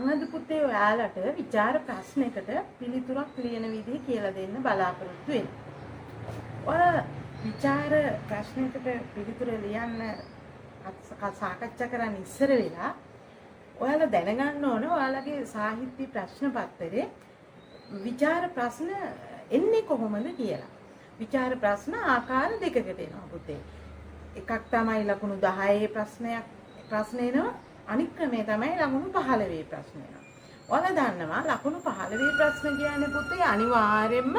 මම අද පුතේ ඔයාලට විචාර ප්‍රශ්නයකට පිළිතුරක් ලියන විදිහ කියලා දෙන්න බලාපොරොත්තු වෙනවා. ඔයාලා විචාර ප්‍රශ්නයකට පිළිතුර ලියන්න සාකච්ඡා කරන්න ඉස්සර වෙලා ඔයාලා දැනගන්න ඕන ඔයාලගේ සාහිත්‍ය ප්‍රශ්න පත්‍රයේ විචාර ප්‍රශ්න එන්නේ කොහොමද කියලා. විචාර ප්‍රශ්න ආකාර දෙකකට එනවා පුතේ. එකක් තමයි ලකුණු 10 ප්‍රශ්න එනවා. අනිත් ක්‍රමය තමයි ලකුණු 15 ප්‍රශ්න එනවා. ඔයාලා දන්නවා ලකුණු 15 ප්‍රශ්න කියන්නේ පුතේ අනිවාර්යයෙන්ම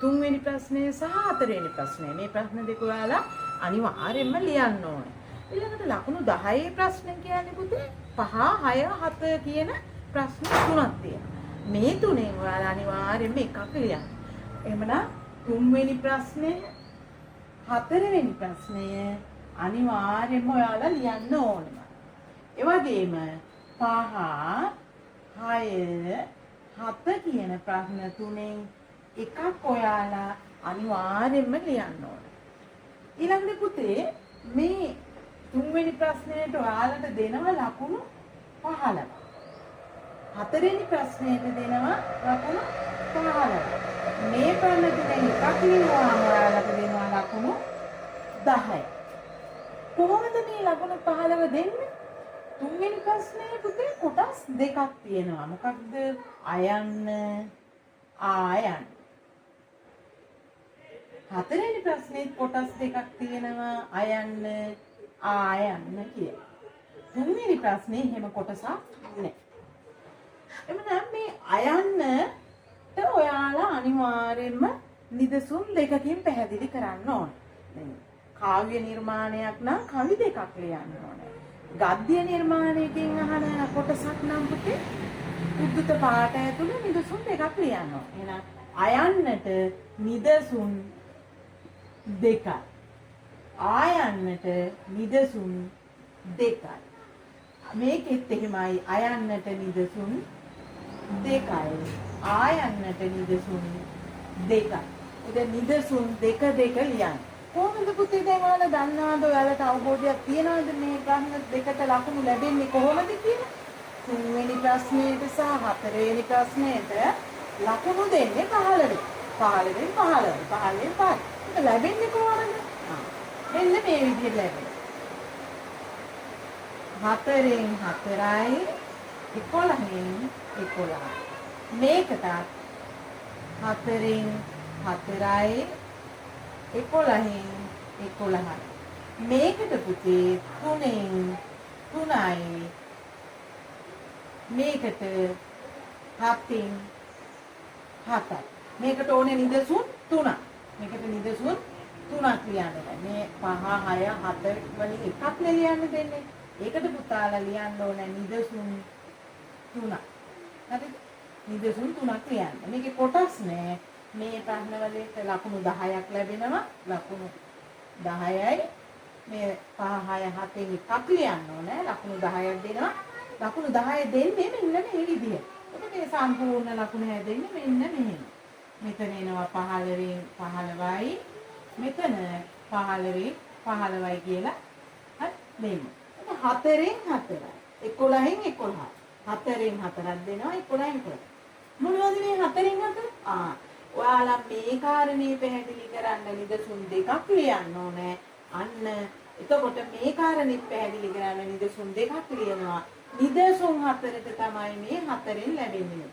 3 වෙනි ප්‍රශ්නය සහ 4 වෙනි ප්‍රශ්නය. මේ ප්‍රශ්න දෙක ඔයාලා අනිවාර්යයෙන්ම ලියන්න ඕනේ. ඊළඟට ලකුණු 10 ප්‍රශ්න කියන්නේ පුතේ 5, 6, 7 කියන ප්‍රශ්න තුනක් තියෙනවා. මේ තුනෙන් ඔයාලා අනිවාර්යයෙන්ම එකක් ලියන්න. එහෙමනම් 3 වෙනි ප්‍රශ්නය 4 වෙනි ප්‍රශ්නය අනිවාර්යයෙන්ම ඔයාලා ලියන්න ඕනේ. ඒ වගේම 5, 6, 7 කියන ප්‍රශ්න තුනෙන් එකක් ඔයාලා අනිවාර්යයෙන්ම ලියන්න ඕනේ. ඊළඟට පුතේ මේ 3 වෙනි ප්‍රශ්නයට ඔයාලට දෙනවා ලකුණු 15. 4 වෙනි ප්‍රශ්නයට දෙනවා ලකුණු 15. මේ ප්‍රශ්න තුනෙන් එකක් ලියුවාම ඔයාලට දෙනවා ලකුණු 10. කොහොමද මේ ලකුණු 15 දෙන්නේ? 3 වෙනි ප්‍රශ්නේ පුතේ කොටස් දෙකක් තියෙනවා. මොකක්ද? අයන්න, ආයන්න. 4 වෙනි ප්‍රශ්නේ කොටස් දෙකක් තියෙනවා. අයන්න, ආයන්න කියලා. 3 වෙනි ප්‍රශ්නේ එහෙම කොටසක් නැහැ. එමුනම් මේ අයන්නට ඔයාලා අනිවාර්යයෙන්ම නිදසුන් දෙකකින් පැහැදිලි කරන්න ඕනේ. කාව්‍ය නිර්මාණයක් නම් කවි දෙකක් ලියන්න ඕනේ. ගද්‍ය නිර්මාණයකින් අහන කොටසක් නම් පුතේ උද්දුත පාඨ ඇතුළේ නිදසුන් දෙකක් ලියන්න ඕනේ. එහෙනම් අයන්නට නිදසුන් දෙකයි. ආයන්නට නිදසුන් දෙකයි. මේකෙත් එහෙමයි අයන්නට නිදසුන් දෙකයි. ආයන්නට නිදසුන් දෙකයි. ඉතින් නිදසුන් දෙක ලියන්න. කොහොමද පුතේ දැන් ඔයාලා දන්නවද ඔයාලට අවබෝධයක් තියනවද මේ ප්‍රශ්න දෙකට ලකුණු ලැබෙන්නේ කොහොමද කියලා? 3 වෙනි ප්‍රශ්නයට සහ 4 වෙනි ප්‍රශ්නයට ලකුණු දෙන්නේ 15. 15 5. ඒක ලැබෙන්නේ කොහොමද? මෙන්න මේ විදිහට ලැබෙනවා. 4න් 4යි 11න් 11. මේකට 4න් 4යි 11න් 11. මේකට පුතේ 3න් 3යි. මේකට 7න් 7යි. මේකට ඕනේ නිදසුන් 3ක්. මේකට නිදසුන් 3ක් ලියන්න බෑ. මේ 5, 6, 7 වලින් එකක් ලියන්න දෙන්නේ. ඒකට පුතාලා ලියන්න ඕනේ නිදසුන් 3ක්. හරිද? නිදසුන් 3ක් ලියන්න. මේකේ කොටස් නෑ. මේ ප්‍රශ්න වලට ලකුණු 10ක් ලැබෙනවා. ලකුණු 10යි. මේ 5, 6, 7න් එකක් ලියන්න ඕනේ. ලකුණු 10ක් දෙනවා. ලකුණු 10 දෙන්නේ මෙන්න මේ විදිහට. එතකොට මේ සම්පූර්ණ ලකුණු හැදෙන්නේ මෙන්න මෙහෙම. මෙතන එනවා 15න් 15යි. මෙතන 15න් 15යි කියලා හරි දෙන්න. 4න් 4යි. 11න් 11. 4න් 4ක් දෙනවා 11න් 11. මොනවද මේ 4න් 4? ඔයාලා මේ කාරණේ පැහැදිලි කරන්න නිදසුන් දෙකක් ලියන්න ඕනේ. අන්න එතකොට මේ කාරණේ පැහැදිලි කරන්න නිදසුන් දෙකක් ලියනවා. නිදසුන් 4ට තමයි මේ 4න් ලැබෙන්නේ.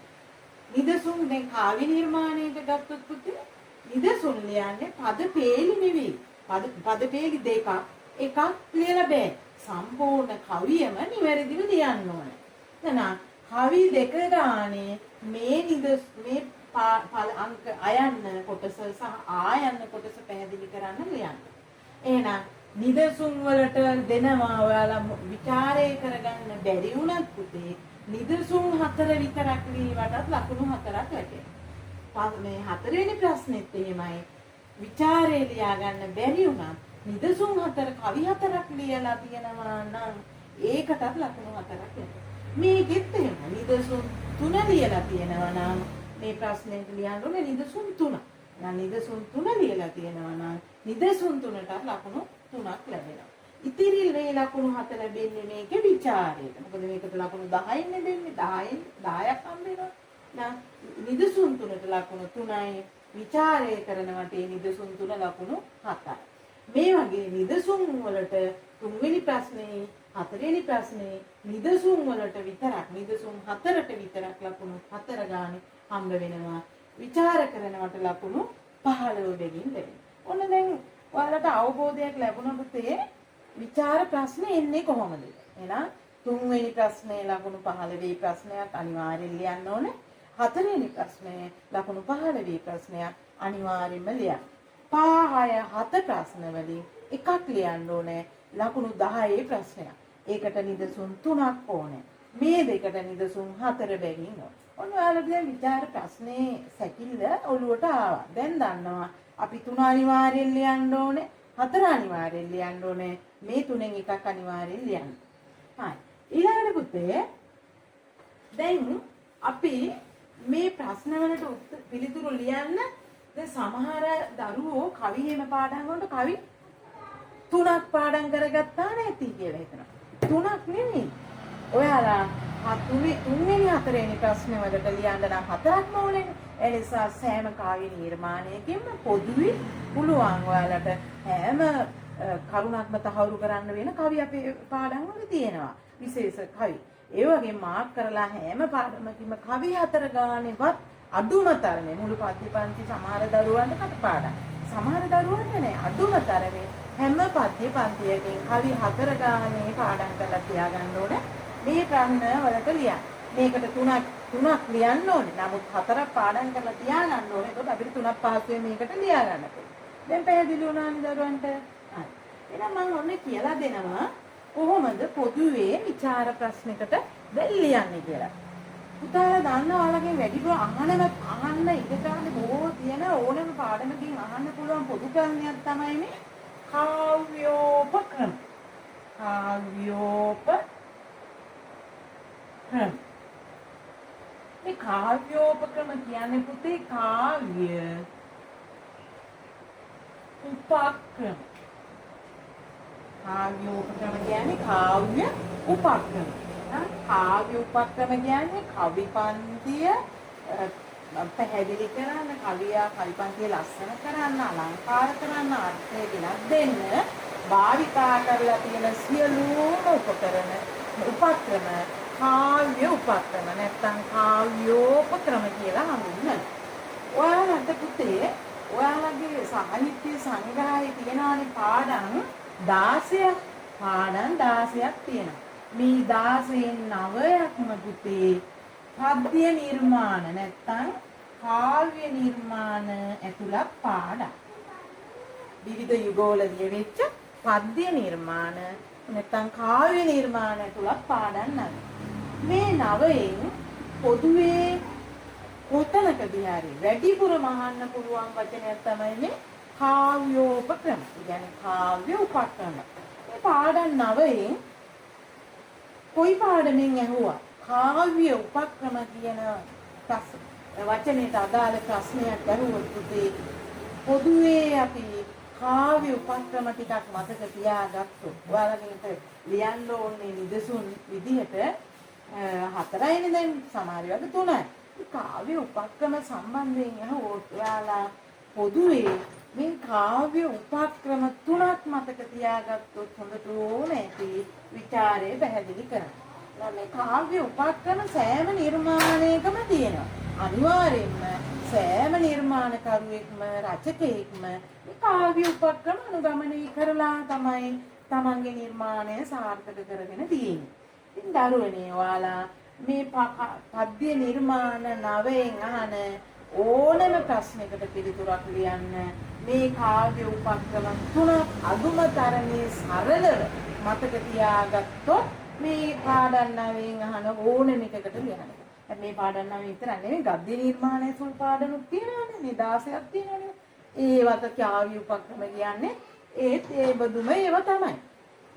නිදසුන් දැන් කාව්‍ය නිර්මාණයට ගත්තොත් පුතේ නිදසුන් ලියන්නේ පද පේලි නෙවෙයි. පද පේලි දෙකක් එකක් ලියලා බෑ. සම්පූර්ණ කවියම නිවැරදිව ලියන්න ඕනේ. එහෙනම් කවි දෙක ගානේ මේ මේ අංක අයන්න කොටස සහ ආයන්න කොටස පැහැදිලි කරන්න ලියන්න. එහෙනම් නිදසුන් වලට දෙනවා ඔයාලා විචාරය කරගන්න බැරි වුණත් පුතේ නිදසුන් 4 විතරක් ලියවටත් ලකුණු 4ක් ලැබෙනවා. මේ 4 වෙනි ප්‍රශ්නෙත් එහෙමයි. විචාරය ලියා ගන්න බැරි වුණත් නිදසුන් 4 කවි 4ක් ලියලා තියෙනවා නම් ඒකටත් ලකුණු 4ක් ලැබෙනවා. මේකෙත් එහෙම නිදසුන් 3 ලියලා තියෙනවා නම් මේ ප්‍රශ්නෙට ලියන්න ඕනේ නිදසුන් 3. දැන් නිදසුන් 3 ලියලා තියෙනවා නම් නිදසුන් 3ට ලකුණු 3ක් ලැබෙනවා. ඉතිරි ලකුණු 7 ලැබෙන්නේ මේකේ ਵਿਚාරයට. මොකද මේකට ලකුණු 10 නේ දෙන්නේ. 10ක් හම්බ වෙනවා. දැන් නිදසුන් 3ට ලකුණු 3යි. ਵਿਚාරය කරනවට ඒ නිදසුන් 3 ලකුණු 7යි. මේ වගේ නිදසුන් වලට තුන්වෙනි ප්‍රශ්නේ හතරවෙනි ප්‍රශ්නේ නිදසුන් වලට විතරක් නිදසුන් 4ට විතරක් ලකුණු 4 ගානේ හම්බ වෙනවා. විචාර කරනවට ලකුණු 15 බැගින් ලැබෙනවා. ඔන්න දැන් ඔයාලට අවබෝධයක් ලැබුණොත් විචාර ප්‍රශ්නේ එන්නේ කොහොමද? එහෙනම් තුන්වෙනි ප්‍රශ්නේ ලකුණු 15 ප්‍රශ්නයක් අනිවාර්යෙන් ලියන්න ඕනේ. හතරවෙනි ප්‍රශ්නේ ලකුණු 15 ප්‍රශ්නයක් අනිවාර්යෙන්ම ලියන්න. 5 6 7 ප්‍රශ්න වලින් එකක් ලියන්න ඕනේ. ලකුණු 10 ප්‍රශ්නයක්. ඒකට නිදසුන් 3ක් ඕනේ. මේ දෙකට නිදසුන් 4 බැගින් ඕනේ. ඔන්න ඔයාලට දැන් විචාර ප්‍රශ්නේ සැකිල්ල ඔළුවට ආවා. දැන් දන්නවා අපි 3 අනිවාර්යෙන් ලියන්න ඕනේ. 4 අනිවාර්යෙන් ලියන්න ඕනේ. මේ තුනෙන් එකක් අනිවාර්යෙන් ලියන්න. හරි. ඊළඟට පුතේ දැන් අපි මේ ප්‍රශ්න වලට පිළිතුරු ලියන්න දැන් සමහර දරුවෝ කවි එහෙම පාඩම් වලට කවි 3ක් පාඩම් කරගත්තා නැති කියලා හිතනවා. 3ක් නෙමෙයි. ඔයාලා තුන්වෙනි හතරවෙනි ප්‍රශ්න වලට ලියන්න නම් 4ක්ම ඕනේ. ඒ නිසා සෑම කාව්‍ය නිර්මාණයකින්ම පොදුවේ පුළුවන් ඔයාලට හැම කරුණක්ම තහවුරු කරන්න වෙන කවි අපේ පාඩම් වල තියෙනවා. විශේෂ කවි. ඒ වගේ මාක් කරලා හැම පාඩමකින්ම කවි 4 ගානේවත් අඩුම තරමේ මුළු පද්‍ය පන්ති සමහර දරුවන්ට කටපාඩම්. සමහර දරුවන්ට නෑ අඩුම තරමේ හැම පද්‍ය පන්තියකින් කවි 4 ගානේ පාඩම් කරලා තියාගන්න ඕනේ. මේ ප්‍රශ්න වලට ලියන්න. මේකට තුනක් ලියන්න ඕනේ. නමුත් 4ක් පාඩම් කරලා තියාගන්න ඕනේ. ඒකට අපිට 3ක් පහසුවෙන් මේකට ලියා ගන්න පුළුවන්. දැන් පැහැදිලි වුණානේ දරුවන්ට? හරි. එහෙනම් මම ඔන්න කියලා දෙනවා කොහොමද පොදුවේ විචාර ප්‍රශ්නයකට දැන් ලියන්නේ කියලා. පුතාලා දන්නවා ඔයාලගෙන් වැඩිපුර අහන්න ඉඩකඩ බොහෝ තියෙන ඕනෑම පාඩමකින් අහන්න පුළුවන් පොදු ප්‍රශ්නයක් තමයි මේ කාව්‍යෝපක්‍රම. මේ කාව්‍යෝපක්‍රම කියන්නේ පුතේ කාව්‍ය උපක්‍රම. කාව්‍ය උපක්‍රම කියන්නේ කාව්‍ය උපක්‍රම. කාව්‍ය උපක්‍රම කියන්නේ කවි පන්තිය පැහැදිලි කරන්න, කවි පන්තිය ලස්සන කරන්න, අලංකාර කරන්න, අර්ථය ගෙනත් දෙන්න භාවිතා කරලා තියෙන සියලුම උපකරණ උපක්‍රම කාව්‍ය උපක්‍රම නැත්නම් කාව්‍යෝපක්‍රම කියලා හඳුන්වනවා. ඔයාලට පුතේ ඔයාලගේ සාහිත්‍ය සංග්‍රහයේ තියෙනවානේ පාඩම් 16ක්. පාඩම් 16ක් තියෙනවා. මේ 16න් 9ක්ම පුතේ පද්‍ය නිර්මාණ නැත්නම් කාව්‍ය නිර්මාණ ඇතුළත් පාඩම්. විවිධ යුගවල ලියවිච්ච පද්‍ය නිර්මාණ නැත්නම් කාව්‍ය නිර්මාණ ඇතුළත් පාඩම් නම් මේ 9න් පොදුවේ කොතනකදී හරි වැඩිපුරම අහන්න පුළුවන් වචනයක් තමයි මේ කාව්‍යෝපක්‍රම. කියන්නේ කාව්‍ය උපක්‍රම. මේ පාඩම් 9න් කොයි පාඩමෙන් ඇහුවා කාව්‍ය උපක්‍රම කියන වචනයට අදාළ ප්‍රශ්නයක් ඇහුවොත් පුතේ පොදුවේ අපි කාව්‍ය උපක්‍රම ටිකක් මතක තියාගත්තොත් ඔයාලගෙන් ලියන්න ඕනේ නිදසුන් විදිහට 4යිනේ දැන් සමහර වගේ 3යි. මේ කාව්‍ය උපක්‍රම සම්බන්ධයෙන් අහුවොත් ඔයාලා පොදුවේ මේ කාව්‍ය උපක්‍රම 3ක් මතක තියාගත්තොත් හොඳට ඕනේ විචාරය පැහැදිලි කරන්න. මේ කාව්‍ය උපක්‍රම සෑම නිර්මාණයකම තියෙනවා. අනිවාර්යයෙන්ම සෑම නිර්මාණකරුවෙක්ම රචකයෙක්ම මේ කාව්‍ය උපක්‍රම අනුගමනය කරලා තමයි තමන්ගේ නිර්මාණය සාර්ථක කරගෙන තියෙන්නේ. ඉතින් දරුවනේ ඔයාලා මේ පද්‍ය නිර්මාණ 9න් අහන ඕනෑම ප්‍රශ්නයකට පිළිතුරක් ලියන්න මේ කාව්‍ය උපක්‍රම 3ක් අදුම තරමේ සරලව මතක තියාගත්තොත් මේ පාඩම් 9න් අහන ඕනෑම එකකට ලියන්න. මේ පාඩම් 9 විතර නෙවෙයි ගද්‍ය නිර්මාණය සුල් පාඩනුත් තියෙනවානේ. මේ 16ක් තියෙනවානේ. ඒවට කාව්‍ය උපක්‍රම කියන්නේ ඒ බදුම ඒව තමයි.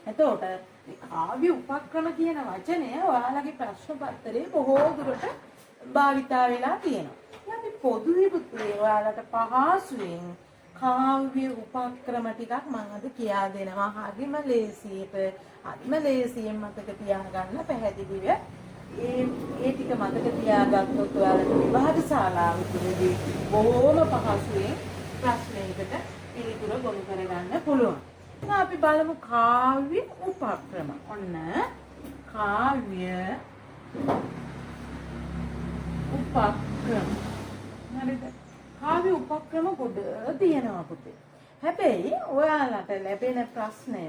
එතකොට මේ කාව්‍ය උපක්‍රම කියන වචනය ඔයාලගේ ප්‍රශ්න පත්‍රයේ බොහෝ දුරට භාවිතා වෙලා තියෙනවා. අපි පොදුවේ පුතේ ඔයාලට පහසුවෙන් කාව්‍ය උපක්‍රම ටිකක් මම අද කියා දෙනවා. හරිම ලේසියෙන් මතක තියාගන්න පැහැදිලිව. ඒ ටික මතක තියාගත්තොත් ඔයාලට විභාග ශාලාවේදී බොහොම පහසුවෙන් ප්‍රශ්නයකට පිළිතුර ගොනු කරගන්න පුළුවන්. අපි බලමු කාව්‍ය උපක්‍රම. ඔන්න කාව්‍ය උපක්‍රම. හරිද? කාව්‍ය උපක්‍රම ගොඩ තියෙනවා පුතේ. හැබැයි ඔයාලට ලැබෙන ප්‍රශ්නය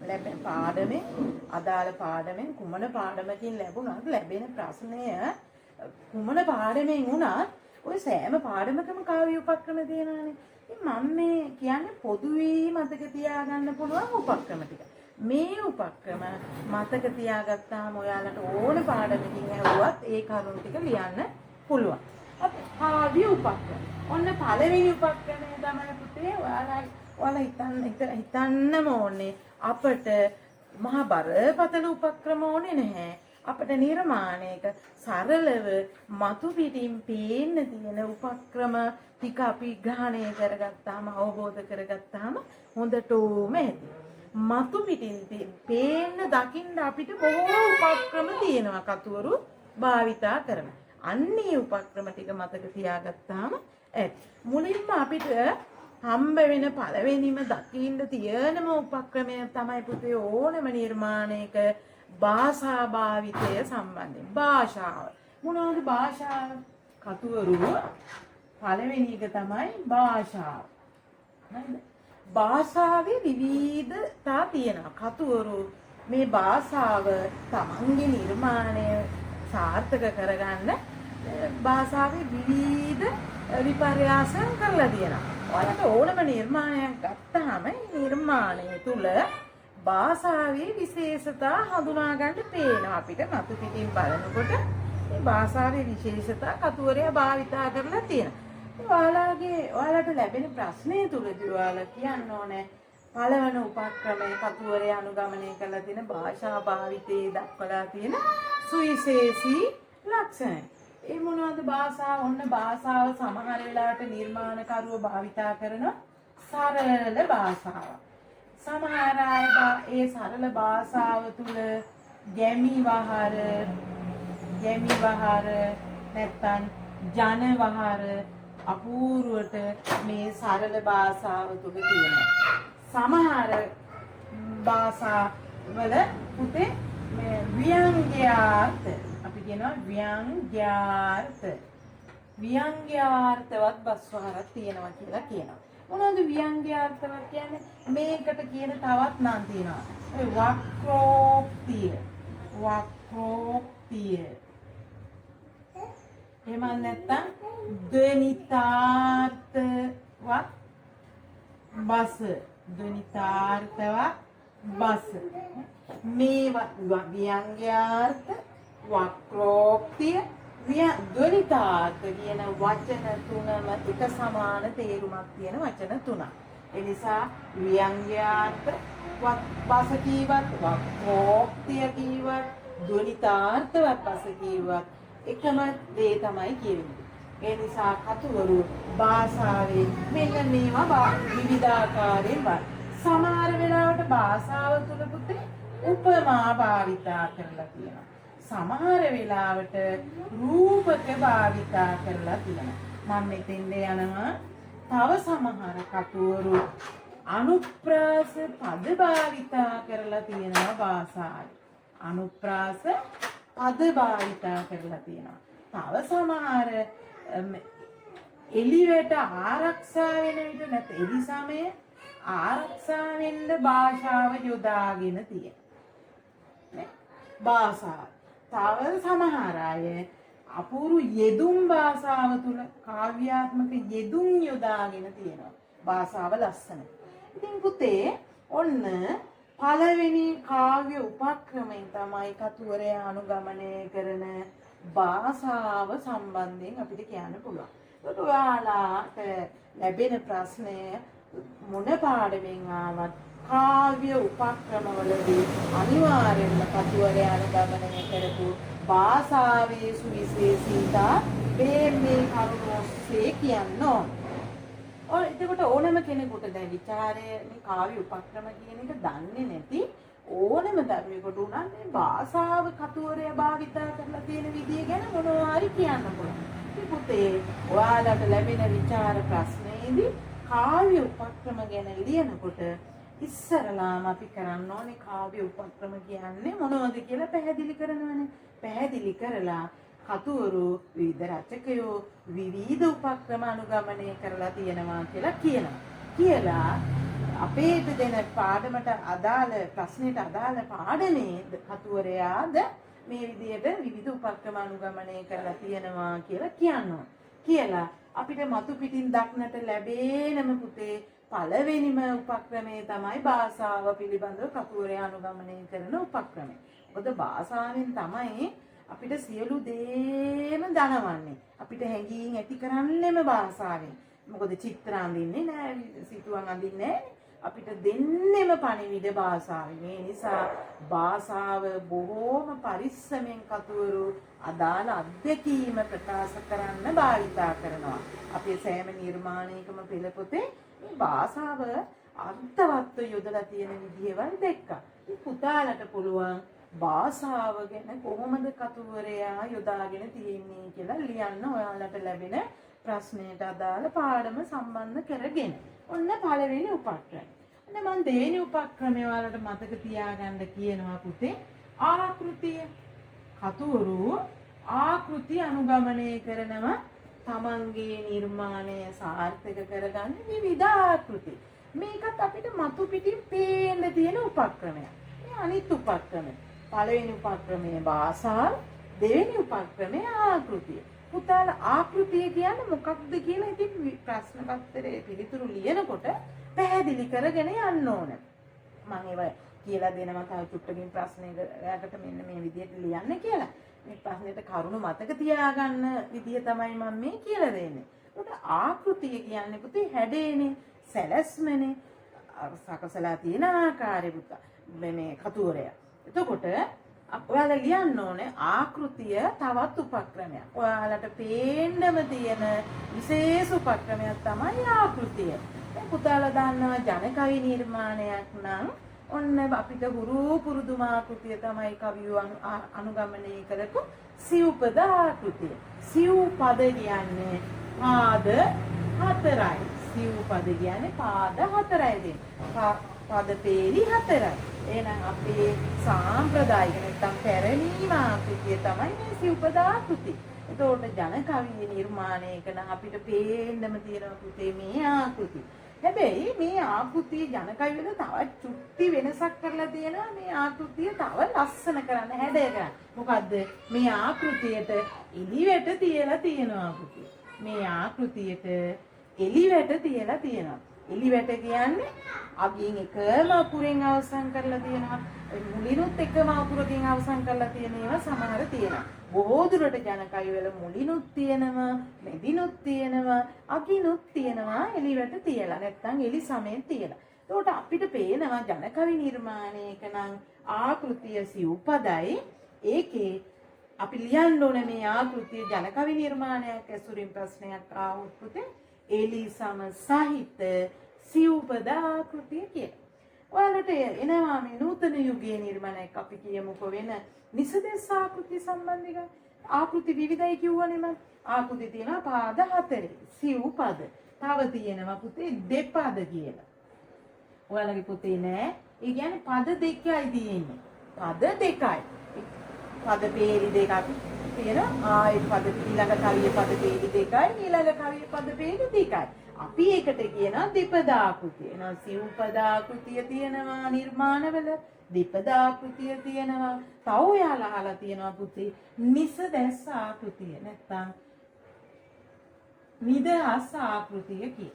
ලැබෙන පාඩමේ අදාළ පාඩමෙන් කුමන පාඩමකින් ලැබුණත් ලැබෙන ප්‍රශ්නය කුමන පාඩමෙන් වුණත් ඔය සෑම පාඩමකම කාව්‍ය උපක්‍රම තියෙනවානේ. ඉතින් මම මේ කියන්නේ පොදුවේ මතක තියාගන්න පුළුවන් උපක්‍රම ටික. මේ උපක්‍රම මතක තියාගත්තාම ඔයාලට ඕන පාඩමකින් ඇහුවත් ඒ කරුණු ටික ලියන්න පුළුවන්. අපි කාව්‍ය උපක්‍රම. ඔන්න පළවෙනි උපක්‍රමය තමයි පුතේ ඔයාලා හිතන්නම ඕනේ අපට මහා බරපතල උපක්‍රම ඕනේ නැහැ. අපට නිර්මාණයක සරලව මතු පිටින් පේන්න තියෙන උපක්‍රම ටික අපි ග්‍රහණය කරගත්තාම අවබෝධ කරගත්තාම හොඳටම ඇති. මතු පිටින් පේන්න දකින්න අපිට බොහෝ උපක්‍රම තියෙනවා කතුවරු භාවිතා කරන. අන්නේ උපක්‍රම ටික මතක තියාගත්තාම ඇති. මුලින්ම අපිට හම්බ වෙන පළවෙනිම දකින්න තියෙනම උපක්‍රමය තමයි පුතේ ඕනම නිර්මාණයක භාෂා භාවිතය සම්බන්ධයෙන්. භාෂාව. මොනවද භාෂාව? කතුවරු පළවෙනි එක තමයි භාෂාව. හරිද? භාෂාවේ විවිධතා තියෙනවා. කතුවරු මේ භාෂාව තමන්ගේ නිර්මාණය සාර්ථක කරගන්න භාෂාවේ විවිධ විපර්යාසයන් කරලා තියෙනවා. ඔයාලට ඕනම නිර්මාණයක් ගත්තාම ඒ නිර්මාණය තුල භාෂාවේ විශේෂතා හඳුනා ගන්න පේනවා අපිට. මතු පිටින් බලනකොට මේ භාෂාවේ විශේෂතා කතුවරයා භාවිතා කරලා තියෙනවා. ඔයාලට ලැබෙන ප්‍රශ්නය තුලදී ඔයාලා කියන්න ඕනේ පළවන උපක්‍රමයේ කතුවරයා අනුගමනය කරලා තියෙන භාෂා භාවිතයේ දක්වලා තියෙන සුවිශේෂී ලක්ෂණ. ඒ මොනවද භාෂාව? ඔන්න භාෂාව සමහර වෙලාවට නිර්මාණකරුවෝ භාවිතා කරන සරල භාෂාව. සමහර අය ඒ සරල භාෂාව තුල ගැමි වහර නැත්නම් ජන වහර අපූර්වට මේ සරල භාෂාව තුල තියෙනවා. සමහර භාෂා වල පුතේ මේ ව්‍යංග්‍යාර්ථ අපි කියනවා ව්‍යංග්‍යාර්ථවත් බස්වහරක් තියෙනවා කියලා කියනවා. මොනවද ව්‍යංග්‍යාර්ථවත් කියන්නේ? මේකට කියන තවත් නම් තියෙනවා. ඒ වක්‍රෝක්තිය. එහෙම නැත්නම් ධ්වනිතාර්ථවත් බස. මේ ව්‍යංග්‍යාර්ථ, වක්‍රෝක්තිය, ධ්වනිතාර්ථ කියන වචන තුනම එක සමාන තේරුමක් තියෙන වචන තුනක්. ඒ නිසා ව්‍යංග්‍යාර්ථ බස කීවත්, වක්‍රෝක්තිය කීවත්, ධ්වනිතාර්ථවත් බස කීවත් එකම දේ තමයි කියන්නේ. ඒ නිසා කතුවරු භාෂාවේ මෙන්න මේවා විවිධාකාරයෙන් සමහර වෙලාවට භාෂාව තුල පුතේ උපමා භාවිතා කරලා තියෙනවා. සමහර වෙලාවට රූපක භාවිතා කරලා තියෙනවා. මම මෙතෙන්ද යනවා. තව සමහර කතුවරු අනුප්‍රාස පද භාවිතා කරලා තියෙනවා භාෂාවේ. අනුප්‍රාස පද භාවිතා කරලා තියෙනවා. තව සමහර එළියට ආරක්ෂා වෙන විට නැත්නම් එළි සමය ආරක්ෂා වෙන්න භාෂාව යොදාගෙන තියෙනවා. භාෂාව. තව සමහර අය අපූර්ව යෙදුම් භාෂාව තුල කාව්‍යාත්මක යෙදුම් යොදාගෙන තියෙනවා. භාෂාව ලස්සන. ඉතින් පුතේ ඔන්න පළවෙනි කාව්‍ය උපක්‍රමයෙන් තමයි කතුවරයා අනුගමනය කරන භාෂාව සම්බන්ධයෙන් අපිට කියන්න පුළුවන්. ඒකට ඔයාලාට ලැබෙන ප්‍රශ්නය මොන පාඩමෙන් ආවත් කාව්‍ය උපක්‍රමවලදී අනිවාර්යෙන්ම කතුවරයා අනුගමනය කරපු භාෂාවේ සුවිශේෂීතා මේ කරුණු ඔස්සේ කියන්න ඕන. ඔය එතකොට ඕනම කෙනෙකුට දැන් ਵਿਚාරය මේ කාව්‍ය උපක්‍රම කියන එක දන්නේ නැති ඕනම දරුවෙකුට උනන්නේ භාෂාව කතුවරය භාවිතා කරලා තියෙන විදිය ගැන මොනවා හරි කියන්න පුළුවන්. ඉතින් පුතේ ඔයාලට ලැබෙන විචාර ප්‍රශ්නයේදී කාව්‍ය උපක්‍රම ගැන ලියනකොට ඉස්සරලාම අපි කරන්න ඕනේ කාව්‍ය උපක්‍රම කියන්නේ මොනවද කියලා පැහැදිලි කරනවානේ. පැහැදිලි කරලා කතුවරු විවිධ රචකයෝ විවිධ උපක්‍රම අනුගමනය කරලා තියෙනවා කියලා කියනවා. කියලා අපේට දෙන පාඩමට අදාළ ප්‍රශ්නෙට අදාළ පාඩමේ කතුවරයාද මේ විදිහට විවිධ උපක්‍රම අනුගමනය කරලා තියෙනවා කියලා කියනවා. කියලා අපිට මතු පිටින් දක්නට ලැබෙනම පුතේ පළවෙනිම උපක්‍රමය තමයි භාෂාව පිළිබඳව කතුවරයා අනුගමනය කරන උපක්‍රමය. මොකද භාෂාවෙන් තමයි අපිට සියලු දේම දැනවන්නේ. අපිට හැඟීම් ඇති කරන්නෙම භාෂාවෙන්. මොකද චිත්‍ර අඳින්නේ නෑ, සිතුවම් අඳින්නේ නෑ. අපිට දෙන්නෙම පණිවිඩ භාෂාවෙන්. ඒ නිසා භාෂාව බොහෝම පරිස්සමෙන් කතුවරු අදාළ අත්දැකීම ප්‍රකාශ කරන්න භාවිතා කරනවා. අපේ සෑම නිර්මාණයකම පෙළ පොතේ මේ භාෂාව අර්ථවත්ව යොදලා තියෙන විදිහවල් දැක්කා. ඉතින් පුතාලට පුළුවන් භාෂාව ගැන කොහොමද කතුවරයා යොදාගෙන තියෙන්නේ කියලා ලියන්න ඔයාලට ලැබෙන ප්‍රශ්නයට අදාළ පාඩම සම්බන්ධ කරගෙන. ඔන්න පළවෙනි උපක්‍රමය. ඔන්න මම දෙවෙනි උපක්‍රමය ඔයාලට මතක තියාගන්න කියනවා පුතේ ආකෘතිය. කතුවරු ආකෘති අනුගමනය කරනවා තමන්ගේ නිර්මාණය සාර්ථක කරගන්න විවිධ ආකෘති. මේකත් අපිට මතු පිටින් පේන්න තියෙන උපක්‍රමයක්. මේ අනිත් උපක්‍රමය. පළවෙනි උපක්‍රමය භාෂාව, දෙවෙනි උපක්‍රමය ආකෘතිය. පුතාලා ආකෘතිය කියන්නේ මොකක්ද කියලා ඉතින් ප්‍රශ්න පත්‍රයේ පිළිතුරු ලියනකොට පැහැදිලි කරගෙන යන්න ඕන. මම ඒවා කියලා දෙනවා තව චුට්ටකින් ප්‍රශ්නයකට මෙන්න මේ විදිහට ලියන්න කියලා. මේ ප්‍රශ්නෙට කරුණු මතක තියාගන්න විදිය තමයි මම මේ කියලා දෙන්නේ. උට ආකෘතිය කියන්නේ පුතේ හැඩේනේ, සැලැස්මනේ, සකසලා තියෙන ආකාරය පුතා. මේ කතුවරයා. එතකොට ඔයාලා ලියන්න ඕනේ ආකෘතිය තවත් උපක්‍රමයක්. ඔයාලට පේන්නම තියෙන විශේෂ උපක්‍රමයක් තමයි ආකෘතිය. දැන් පුතාලා දන්නවා ජන කවි නිර්මාණයක් නම් ඔන්න අපිට හුරු පුරුදුම ආකෘතිය තමයි කවියන් අනුගමනය කරපු සිව්පද ආකෘතිය. සිව්පද කියන්නේ පාද හතරයි. සිව්පද කියන්නේ පාද හතරයි. පද පේලි හතරයි. එහෙනම් අපේ සාම්ප්‍රදායික නැත්නම් පැරණිම ආකෘතිය තමයි මේ සිව්පද ආකෘතිය. එතකොට ජන කවිය නිර්මාණයක නම් අපිට පේන්නම තියෙන පුතේ මේ ආකෘතිය. හැබැයි මේ ආකෘතිය ජන කවියද තවත් චුට්ටි වෙනසක් කරලා තියෙනවා. මේ ආකෘතිය තව ලස්සන කරන්න හැඩය කරන්න. මොකද්ද? මේ ආකෘතියට එළිවැට තියලා තියෙනවා ආකෘතිය. මේ ආකෘතියට එළිවැට තියලා තියෙනවා. එළිවැට කියන්නේ අගින් එකම අකුරෙන් අවසන් කරලා තියෙනවා. මුලිනුත් එකම අකුරකින් අවසන් කරලා තියෙන ඒවා සමහර තියෙනවා. බොහෝ දුරට ජන කවි වල මුලිනුත් තියෙනවා, මැදිනුත් තියෙනවා, අගිනුත් තියෙනවා එළිවැට තියලා. නැත්තම් එළි සමයෙන් තියලා. ඒකට අපිට පේනවා ජන කවි නිර්මාණයක නම් ආකෘතිය සිව්පදයි. ඒකේ අපි ලියන්න ඕනේ මේ ආකෘතිය ජන කවි නිර්මාණයක් ඇසුරින් ප්‍රශ්නයක් ආවොත් පුතේ එලි සම සහිත සිව්පද ආකෘතිය කියලා. ඔයාලට එනවා මේ නූතන යුගයේ නිර්මාණයක් අපි කියමුකෝ වෙන නිසදෙස් ආකෘතිය සම්බන්ධව. ආකෘති විවිධයි කිව්වනේ මම. ආකෘති තියෙනවා පාද හතරේ සිව්පද. තව තියෙනවා පුතේ දෙපද කියලා. ඔයාලගේ පුතේ නෑ. ඒ කියන්නේ පද දෙකයි තියෙන්නේ. පද දෙකයි. පද පේලි දෙකක් තියෙනවා. ආයේ පද ඊළඟ කවියේ පද පේලි දෙකයි, ඊළඟ කවියේ පද පේලි දෙකයි. අපි ඒකට කියනවා දෙපද ආකෘතිය. එහෙනම් සිව්පද ආකෘතිය තියෙනවා නිර්මාණවල, දෙපද ආකෘතිය තියෙනවා. තව ඔයාලා අහලා තියෙනවා පුතේ නිසදැස් ආකෘතිය. නැත්තම් නිදහස් ආකෘතිය කිය.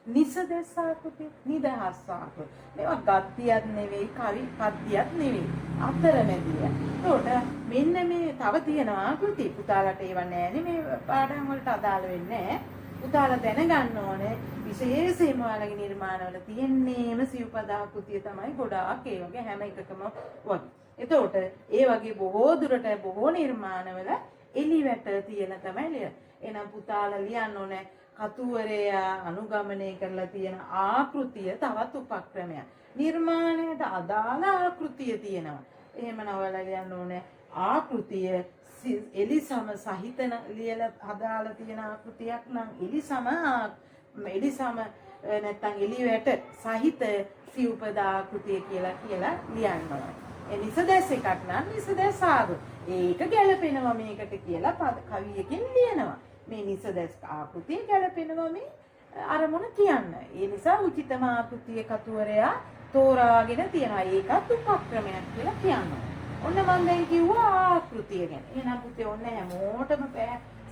නිසදැස් ආකෘතිය, නිදහස් ආකෘතිය. මේවා ගද්‍යයක් නෙවෙයි, කවි පද්‍යයක් නෙවෙයි. අතරමැදිය. ඒකට මෙන්න මේ තව තියෙනවා ආකෘති. පුතාලට ඒවා නෑනේ මේ පාඩම් වලට අදාළ වෙන්නේ නෑ. පුතාලා දැනගන්න ඕනේ විශේෂයෙන්ම ඔයාලගේ නිර්මාණවල තියෙන්නේම සිව්පද ආකෘතිය තමයි ගොඩාක් ඒ වගේ හැම එකකම වගේ. එතකොට ඒ වගේ බොහෝ දුරට බොහෝ නිර්මාණවල එළිවැට තියලා තමයි ලියන්නේ. එහෙනම් පුතාලා ලියන්න ඕනේ කතුවරයා අනුගමනය කරලා තියෙන ආකෘතිය තවත් උපක්‍රමයක්. නිර්මාණයට අදාළ ආකෘතිය තියෙනවා. එහෙම නවලා ලියන්න ඕනේ ආකෘතිය එලිසම සහිතන ලියලා හදාලා තියෙන ආකෘතියක් නම් එලිසම නැත්තම් එළියට සහිත සිව්පද ආකෘතිය කියලා ලියන්න ඕනේ. ඒ නිසදැස් එකක් නම් නිසදැස් ආගම. ඒක ගැලපෙනවා මේකට කියලා කවියකින් ලියනවා. මේ නිසදැස් ආකෘතිය ගැලපෙනවා මේ අරමුණ කියන්න. ඒ නිසා උචිතම ආකෘතිය කතුවරයා තෝරාගෙන තියනවා. ඒකත් උපක්‍රමයක් කියලා කියනවා. ඔන්න මම දැන් කිව්වා ආකෘතිය ගැන. එහෙනම් පුතේ ඔන්න හැමෝටම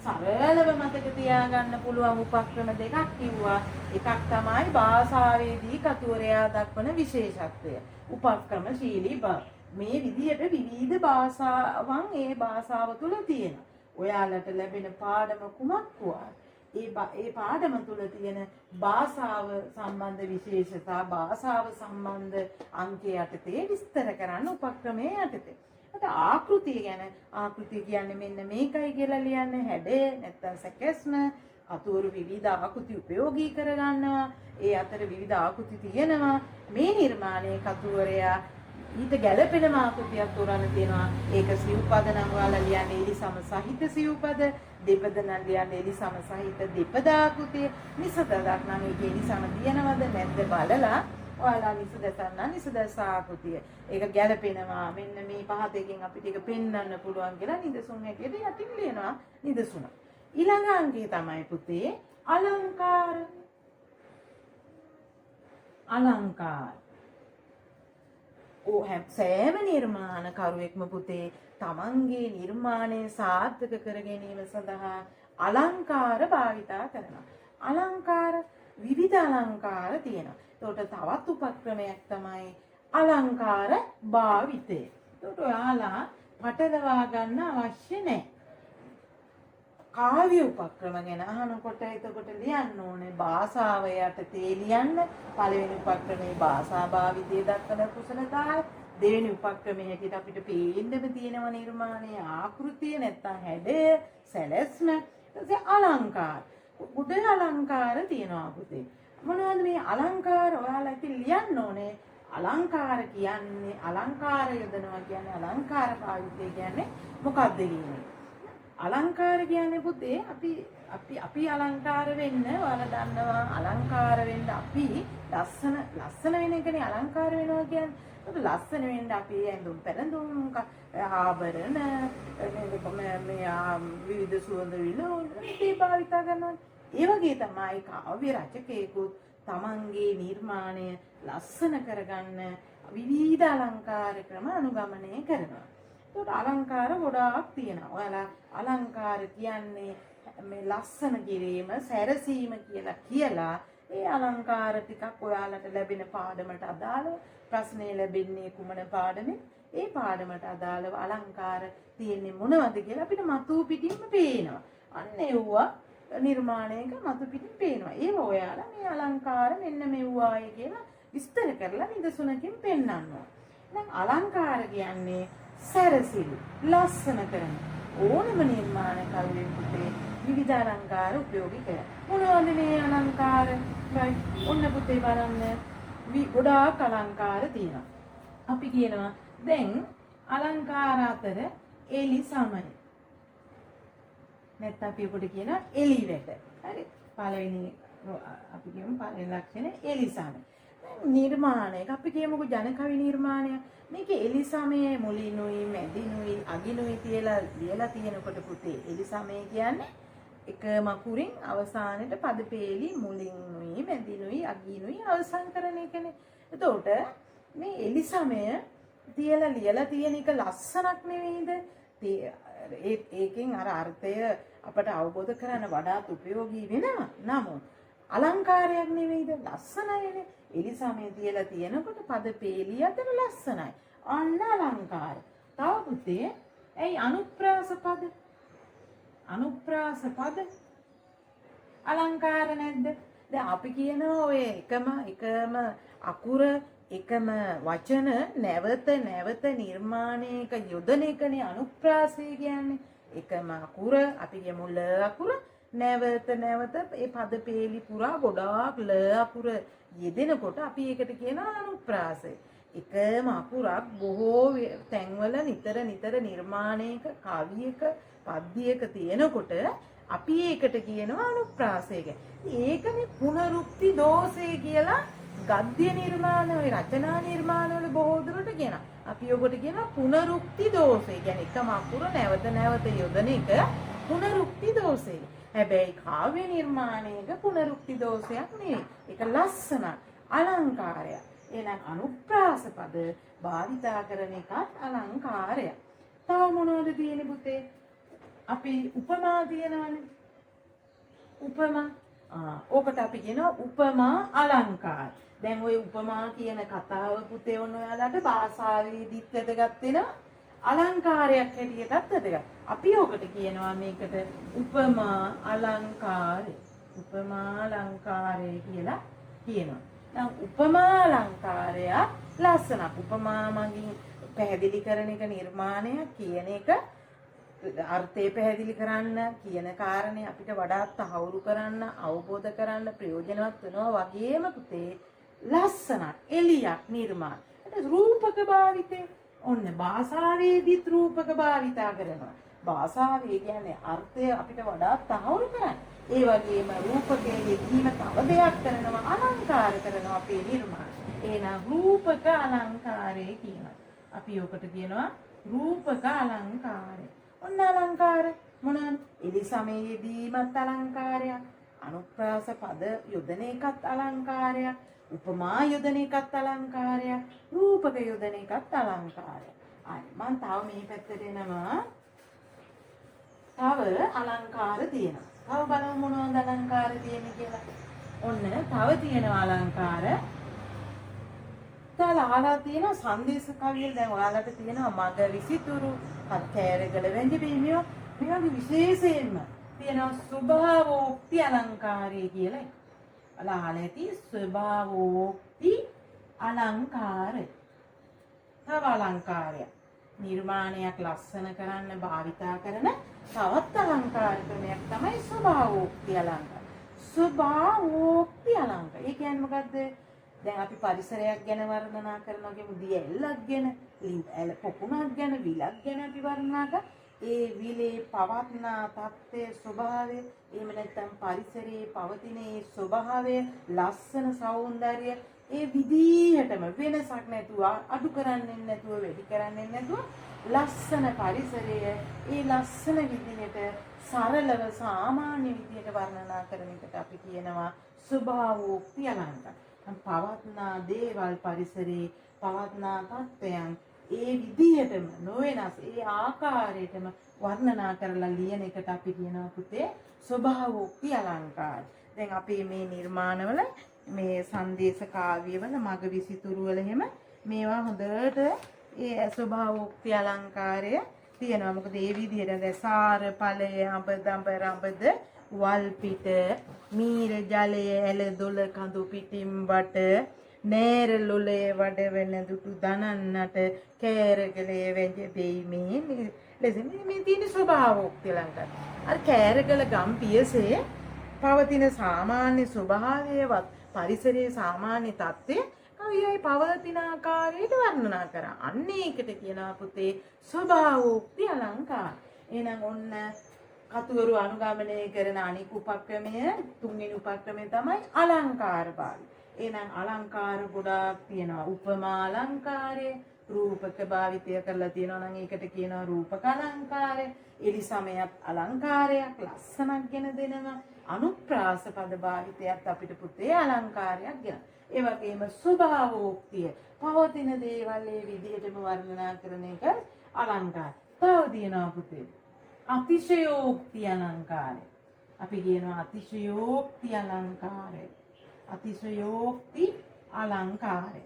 සරලව මතක තියාගන්න පුළුවන් උපක්‍රම දෙකක් කිව්වා. එකක් තමයි භාෂාවේදී කතුවරයා දක්වන විශේෂත්වය. උපක්‍රමශීලී බව. මේ විදිහට විවිධ භාෂාවන් ඒ භාෂාව තුල තියෙනවා. ඔයාලට ලැබෙන පාඩම කුමක් වුණත් ඒ පාඩම තුල තියෙන භාෂාව සම්බන්ධ විශේෂතා භාෂාව සම්බන්ධ අංකය යටතේ විස්තර කරන්න උපක්‍රමයේ යටතේ. අද ආකෘතිය ගැන ආකෘතිය කියන්නේ මෙන්න මේකයි කියලා ලියන්නේ හැඩය නැත්තම් සැකස්ම කතුවරු විවිධ ආකෘති ප්‍රයෝගී කරගන්නවා. ඒ අතර විවිධ ආකෘති තියෙනවා. මේ නිර්මාණයේ කතුවරයා ඊට ගැළපෙන ආකෘතියක් තෝරන්න තියෙනවා. ඒක සිව්පද නම් ඔයාලා ලියන්නේ එලිසම සහිත සිව්පද, දෙපද නම් ලියන්නේ එලිසම සහිත දෙපද ආකෘතිය. නිසදයක් නම් ඒක එලිසම තියෙනවද නැද්ද බලලා ඔයාලා නිසදස ආකෘතිය. ඒක ගැළපෙනවා. මෙන්න මේ පහ දෙකෙන් අපිට ඒක පෙන්වන්න පුළුවන් කියලා නිදසුන් හැටියට යටින් ලියනවා නිදසුන. ඊළඟ අංකය තමයි පුතේ අලංකාර. අලංකාර සෑම නිර්මාණකරුවෙක්ම පුතේ තමන්ගේ නිර්මාණය සාර්ථක කර ගැනීම සඳහා අලංකාර භාවිතා කරනවා. අලංකාර විවිධ අලංකාර තියෙනවා. ඒකට තවත් උපක්‍රමයක් තමයි අලංකාර භාවිතය. ඒකට ඔයාලා පටලවා ගන්න අවශ්‍ය නැහැ. කාව්‍ය උපක්‍රම ගැන අහනකොට එතකොට ලියන්න ඕනේ භාෂාව යටතේ ලියන්න. පළවෙනි උපක්‍රමයේ භාෂා භාවිතය දක්වන කුසලතාවය. දෙවෙනි උපක්‍රමයේ හැටියට අපිට පේන්නම තියෙනව නිර්මාණයේ ආකෘතිය නැත්තම් හැඩය, සැලැස්ම, ඊට අලංකාර. උඩ අලංකාර තියෙනවා පුතේ. මොනවද මේ අලංකාර? ඔයාලා ඉතින් ලියන්න ඕනේ. අලංකාර කියන්නේ අලංකාර යොදනවා කියන්නේ අලංකාර භාවිතය කියන්නේ මොකක්ද කියන්නේ? අලංකාර කියන්නේ පුතේ අපි අලංකාර වෙන්න ඔයාලා දන්නවා අලංකාර වෙන්න අපි ලස්සන වෙන එකනේ අලංකාර වෙනවා කියන්නේ. ඒක ලස්සන වෙන්න අපි ඇඳුම් පැළඳුම් ආභරණ මේ විවිධ සුවඳ විලවුන් මේ භාවිත කරනවා. ඒ වගේ තමයි කාව්‍ය රචකයෙකුත් තමන්ගේ නිර්මාණය ලස්සන කරගන්න විවිධ අලංකාර ක්‍රම අනුගමනය කරනවා. ඒකට අලංකාර ගොඩාක් තියෙනවා. ඔයාලා අලංකාර කියන්නේ මේ ලස්සන කිරීම, සැරසීම කියලා ඒ අලංකාර ටිකක් ඔයාලට ලැබෙන පාඩමට අදාළව ප්‍රශ්නේ ලැබෙන්නේ කුමන පාඩමේ? ඒ පාඩමට අදාළව අලංකාර තියෙන්නේ මොනවද කියලා අපිට මතු පිටින්ම පේනවා. අන්න ඒවා නිර්මාණයක මතු පිටින් පේනවා. ඒව ඔයාලා මේ අලංකාර මෙන්න මෙව්වායි කියලා විස්තර කරලා නිදසුනකින් පෙන්නනවා. දැන් අලංකාර කියන්නේ සැරසිලි ලස්සන කරන ඕනම නිර්මාණකරුවෙකුට විවිධ අලංකාර උපයෝගී කරනවා. මොනවද මේ අලංකාර? ඔන්න පුතේ බලන්න ගොඩාක් අලංකාර තියෙනවා. අපි කියනවා දැන් අලංකාර අතර එලි සමය. නැත්නම් අපි උකට කියන එලි වැට. හරි. පළවෙනි අපි කියමු පළවෙනි ලක්ෂණ එලි සමය. නිර්මාණයක අපි කියමුකෝ ජනකවි නිර්මාණය. මේකේ එලි සමයේ මුලිනුයි මැදිනුයි අගිනුයි කියලා ලියලා තියෙනකොට පුතේ එලි සමය කියන්නේ එක මකුරින් අවසානයේ පද පෙළි මුලිනුයි මැදිනුයි අගිනුයි අවසන් කරන එකනේ. එතකොට මේ එලි සමය තියලා ලියලා තියෙන එක ලස්සනක් නෙවෙයිද? ඒකෙන් අර අර්ථය අපට අවබෝධ කරගන්න වඩාත් ප්‍රයෝගී වෙනවා. නමුත් අලංකාරයක් නෙවෙයිද? ලස්සනයිනේ. එලි සමය තියලා තියෙනකොට පද පෙළි අතර ලස්සනයි. අන්න අලංකාර. තව පුතේ ඇයි අනුප්‍රාස පද? අනුප්‍රාස පද අලංකාර නැද්ද? දැන් අපි කියනවා ඔය එකම අකුර එකම වචන නැවත නිර්මාණයක යොදන එකනේ අනුප්‍රාසය කියන්නේ. එකම අකුර අපි කියමු ල අකුර නැවත නැවත ඒ පද පේලි පුරා ගොඩාක් ල අකුර යෙදෙනකොට අපි ඒකට කියනවා අනුප්‍රාසය. එකම අකුරක් බොහෝ තැන්වල නිතර නිතර නිර්මාණයක කවියක පද්‍යයක තියෙනකොට අපි ඒකට කියනවා අනුප්‍රාසය කියලා. ඒකනේ පුනරුක්ති දෝෂය කියලා ගද්‍ය නිර්මාණ ඔය රචනා නිර්මාණ වල බොහෝ දුරට කියනවා. අපි ඔබට කියනවා පුනරුක්ති දෝෂය. කියන්නේ එකම අකුර නැවත නැවත යොදන එක පුනරුක්ති දෝෂය. හැබැයි කාව්‍ය නිර්මාණයක පුනරුක්ති දෝෂයක් නෙවෙයි. ඒක ලස්සන අලංකාරයක්. එහෙනම් අනුප්‍රාස පද භාවිතා කරන එකත් අලංකාරයක්. තව මොනවද තියෙන්නේ පුතේ? අපි උපමා තියනවානේ. උපමා ඕකට අපි කියනවා උපමා අලංකාර. දැන් ওই උපමා කියන කතාව පුතේ ඔන්න ඔයාලට භාෂාවේදීත් වැදගත් වෙනවා. අලංකාරයක් හැටියටත් වැදගත්. අපි ඔකට කියනවා මේකට උපමා අලංකාරය. උපමා අලංකාරය කියලා කියනවා. දැන් උපමා අලංකාරය ලස්සනක්. උපමා මගින් පැහැදිලි කරන එක නිර්මාණයක් කියන එක අර්ථය පැහැදිලි කරන්න කියන කාරණේ අපිට වඩාත් තහවුරු කරන්න අවබෝධ කරන්න ප්‍රයෝජනවත් වෙනවා වගේම පුතේ ලස්සනක් එලියක් නිර්මාණ. ඒක රූපක භාවිතේ ඔන්න භාෂාවේදීත් රූපක භාවිතා කරනවා. භාෂාවේ කියන්නේ අර්ථය අපිට වඩාත් තහවුරු කරන්න. ඒ වගේම රූපකයේ යෙදීම තව දෙයක් කරනවා අලංකාර කරනවා අපේ නිර්මාණ. එහෙනම් රූපක අලංකාරය කියනවා. අපි ඔකට කියනවා රූපක අලංකාරය. ඔන්න අලංකාර මොනවාද? එලි සමයේදීමත් අලංකාරයක්. අනුප්‍රාස පද යොදන එකත් අලංකාරයක්. උපමා යොදන එකත් අලංකාරයක්. රූපක යොදන එකත් අලංකාරයක්. මම තව මේ පැත්තට එනවා. තව අලංකාර තියෙනවා. තව බලමු මොනවද අලංකාර තියෙන්නේ කියලා. ඔන්න තව තියෙනවා අලංකාර. තාලා තියෙන සංදේශ කවිය දැන් ඔයාලට තියෙනවා මග විසිතුරු කැරගල වැඳිීම මේ වගේ විශේෂයෙන්ම තියෙනවා ස්වභාවෝක්ති අලංකාරය කියලා. අහලා ඇති ස්වභාවෝක්ති අලංකාරය. තව අලංකාරයක්. නිර්මාණයක් ලස්සන කරන්න භාවිතා කරන තවත් අලංකාර ක්‍රමයක් තමයි ස්වභාවෝක්ති අලංකාර. ස්වභාවෝක්ති අලංකාර. ඒ කියන්නේ මොකද්ද? දැන් අපි පරිසරයක් ගැන වර්ණනා කරනවා කියමු දිය ඇල්ලක් ගැන, ඇල පොකුණක් ගැන, විලක් ගැන අපි වර්ණනා කරා. ඒ විලේ පවත්නා තත්ත්වයේ ස්වභාවය, එහෙම නැත්නම් පරිසරයේ පවතින ඒ ස්වභාවය, ලස්සන సౌందර්යය ඒ විදිහටම වෙනසක් නැතුව අඩු කරන්නේ නැතුව වැඩි කරන්නේ නැතුව ලස්සන පරිසරය ඒ ලස්සන විදිහට සරලව සාමාන්‍ය විදිහට වර්ණනා කරන එකට අපි කියනවා ස්වභාවෝක්ති අලංකාර. පවත්නා දේවල් පරිසරේ පවත්නා තත්ත්වයන් ඒ විදිහටම නොවෙනස් ඒ ආකාරයටම වර්ණනා කරලා ලියන එකට අපි කියනවා පුතේ ස්වභාවෝක්ති අලංකාර. දැන් අපේ මේ නිර්මාණවල මේ සංදේශ කාව්‍යවල මග විසිතුරු වල එහෙම මේවා හොඳට ඒ ස්වභාවෝක්ති අලංකාරය තියෙනවා. මොකද ඒ විදිහට දැසාර ඵලය අඹ දඹ රඹද වල් පිට මීර ජලයේ ඇල දොල කඳු පිටින් වට නෑර ලොලේ වඩ වෙන දුටු දනන්නට කෑරගලේ වැජ දෙීමේ ලෙසින් මේ තියෙන ස්වභාවෝක්ති අලංකාර. අර කෑරගල ගම් පියසේ පවතින සාමාන්‍ය ස්වභාවයවත් පරිසරයේ සාමාන්‍ය තත්ත්වය කවියයි පවතින ආකාරයට වර්ණනා කරා. අන්න ඒකට කියනවා පුතේ ස්වභාවෝක්ති අලංකාර. එහෙනම් ඔන්න කතුවරු අනුගමනය කරන අනික් උපක්‍රමය තුන්වෙනි උපක්‍රමය තමයි අලංකාර භාවය. එහෙනම් අලංකාර ගොඩාක් තියෙනවා. උපමා අලංකාරය, රූපක භාවිතය කරලා තියෙනවා නම් ඒකට කියනවා රූපක අලංකාරය. එලි සමයත් අලංකාරයක් ලස්සනක් ගෙන දෙනවා. අනුප්‍රාස පද භාවිතයත් අපිට පුතේ අලංකාරයක් ගෙන. ඒ වගේම ස්වභාවෝක්තිය පවතින දේවල් ඒ විදිහටම වර්ණනා කරන එක අලංකාර. තව තියෙනවා පුතේ අතිශයෝක්ති අලංකාරය. අපි කියනවා අතිශයෝක්ති අලංකාරය. අතිශයෝක්ති අලංකාරය.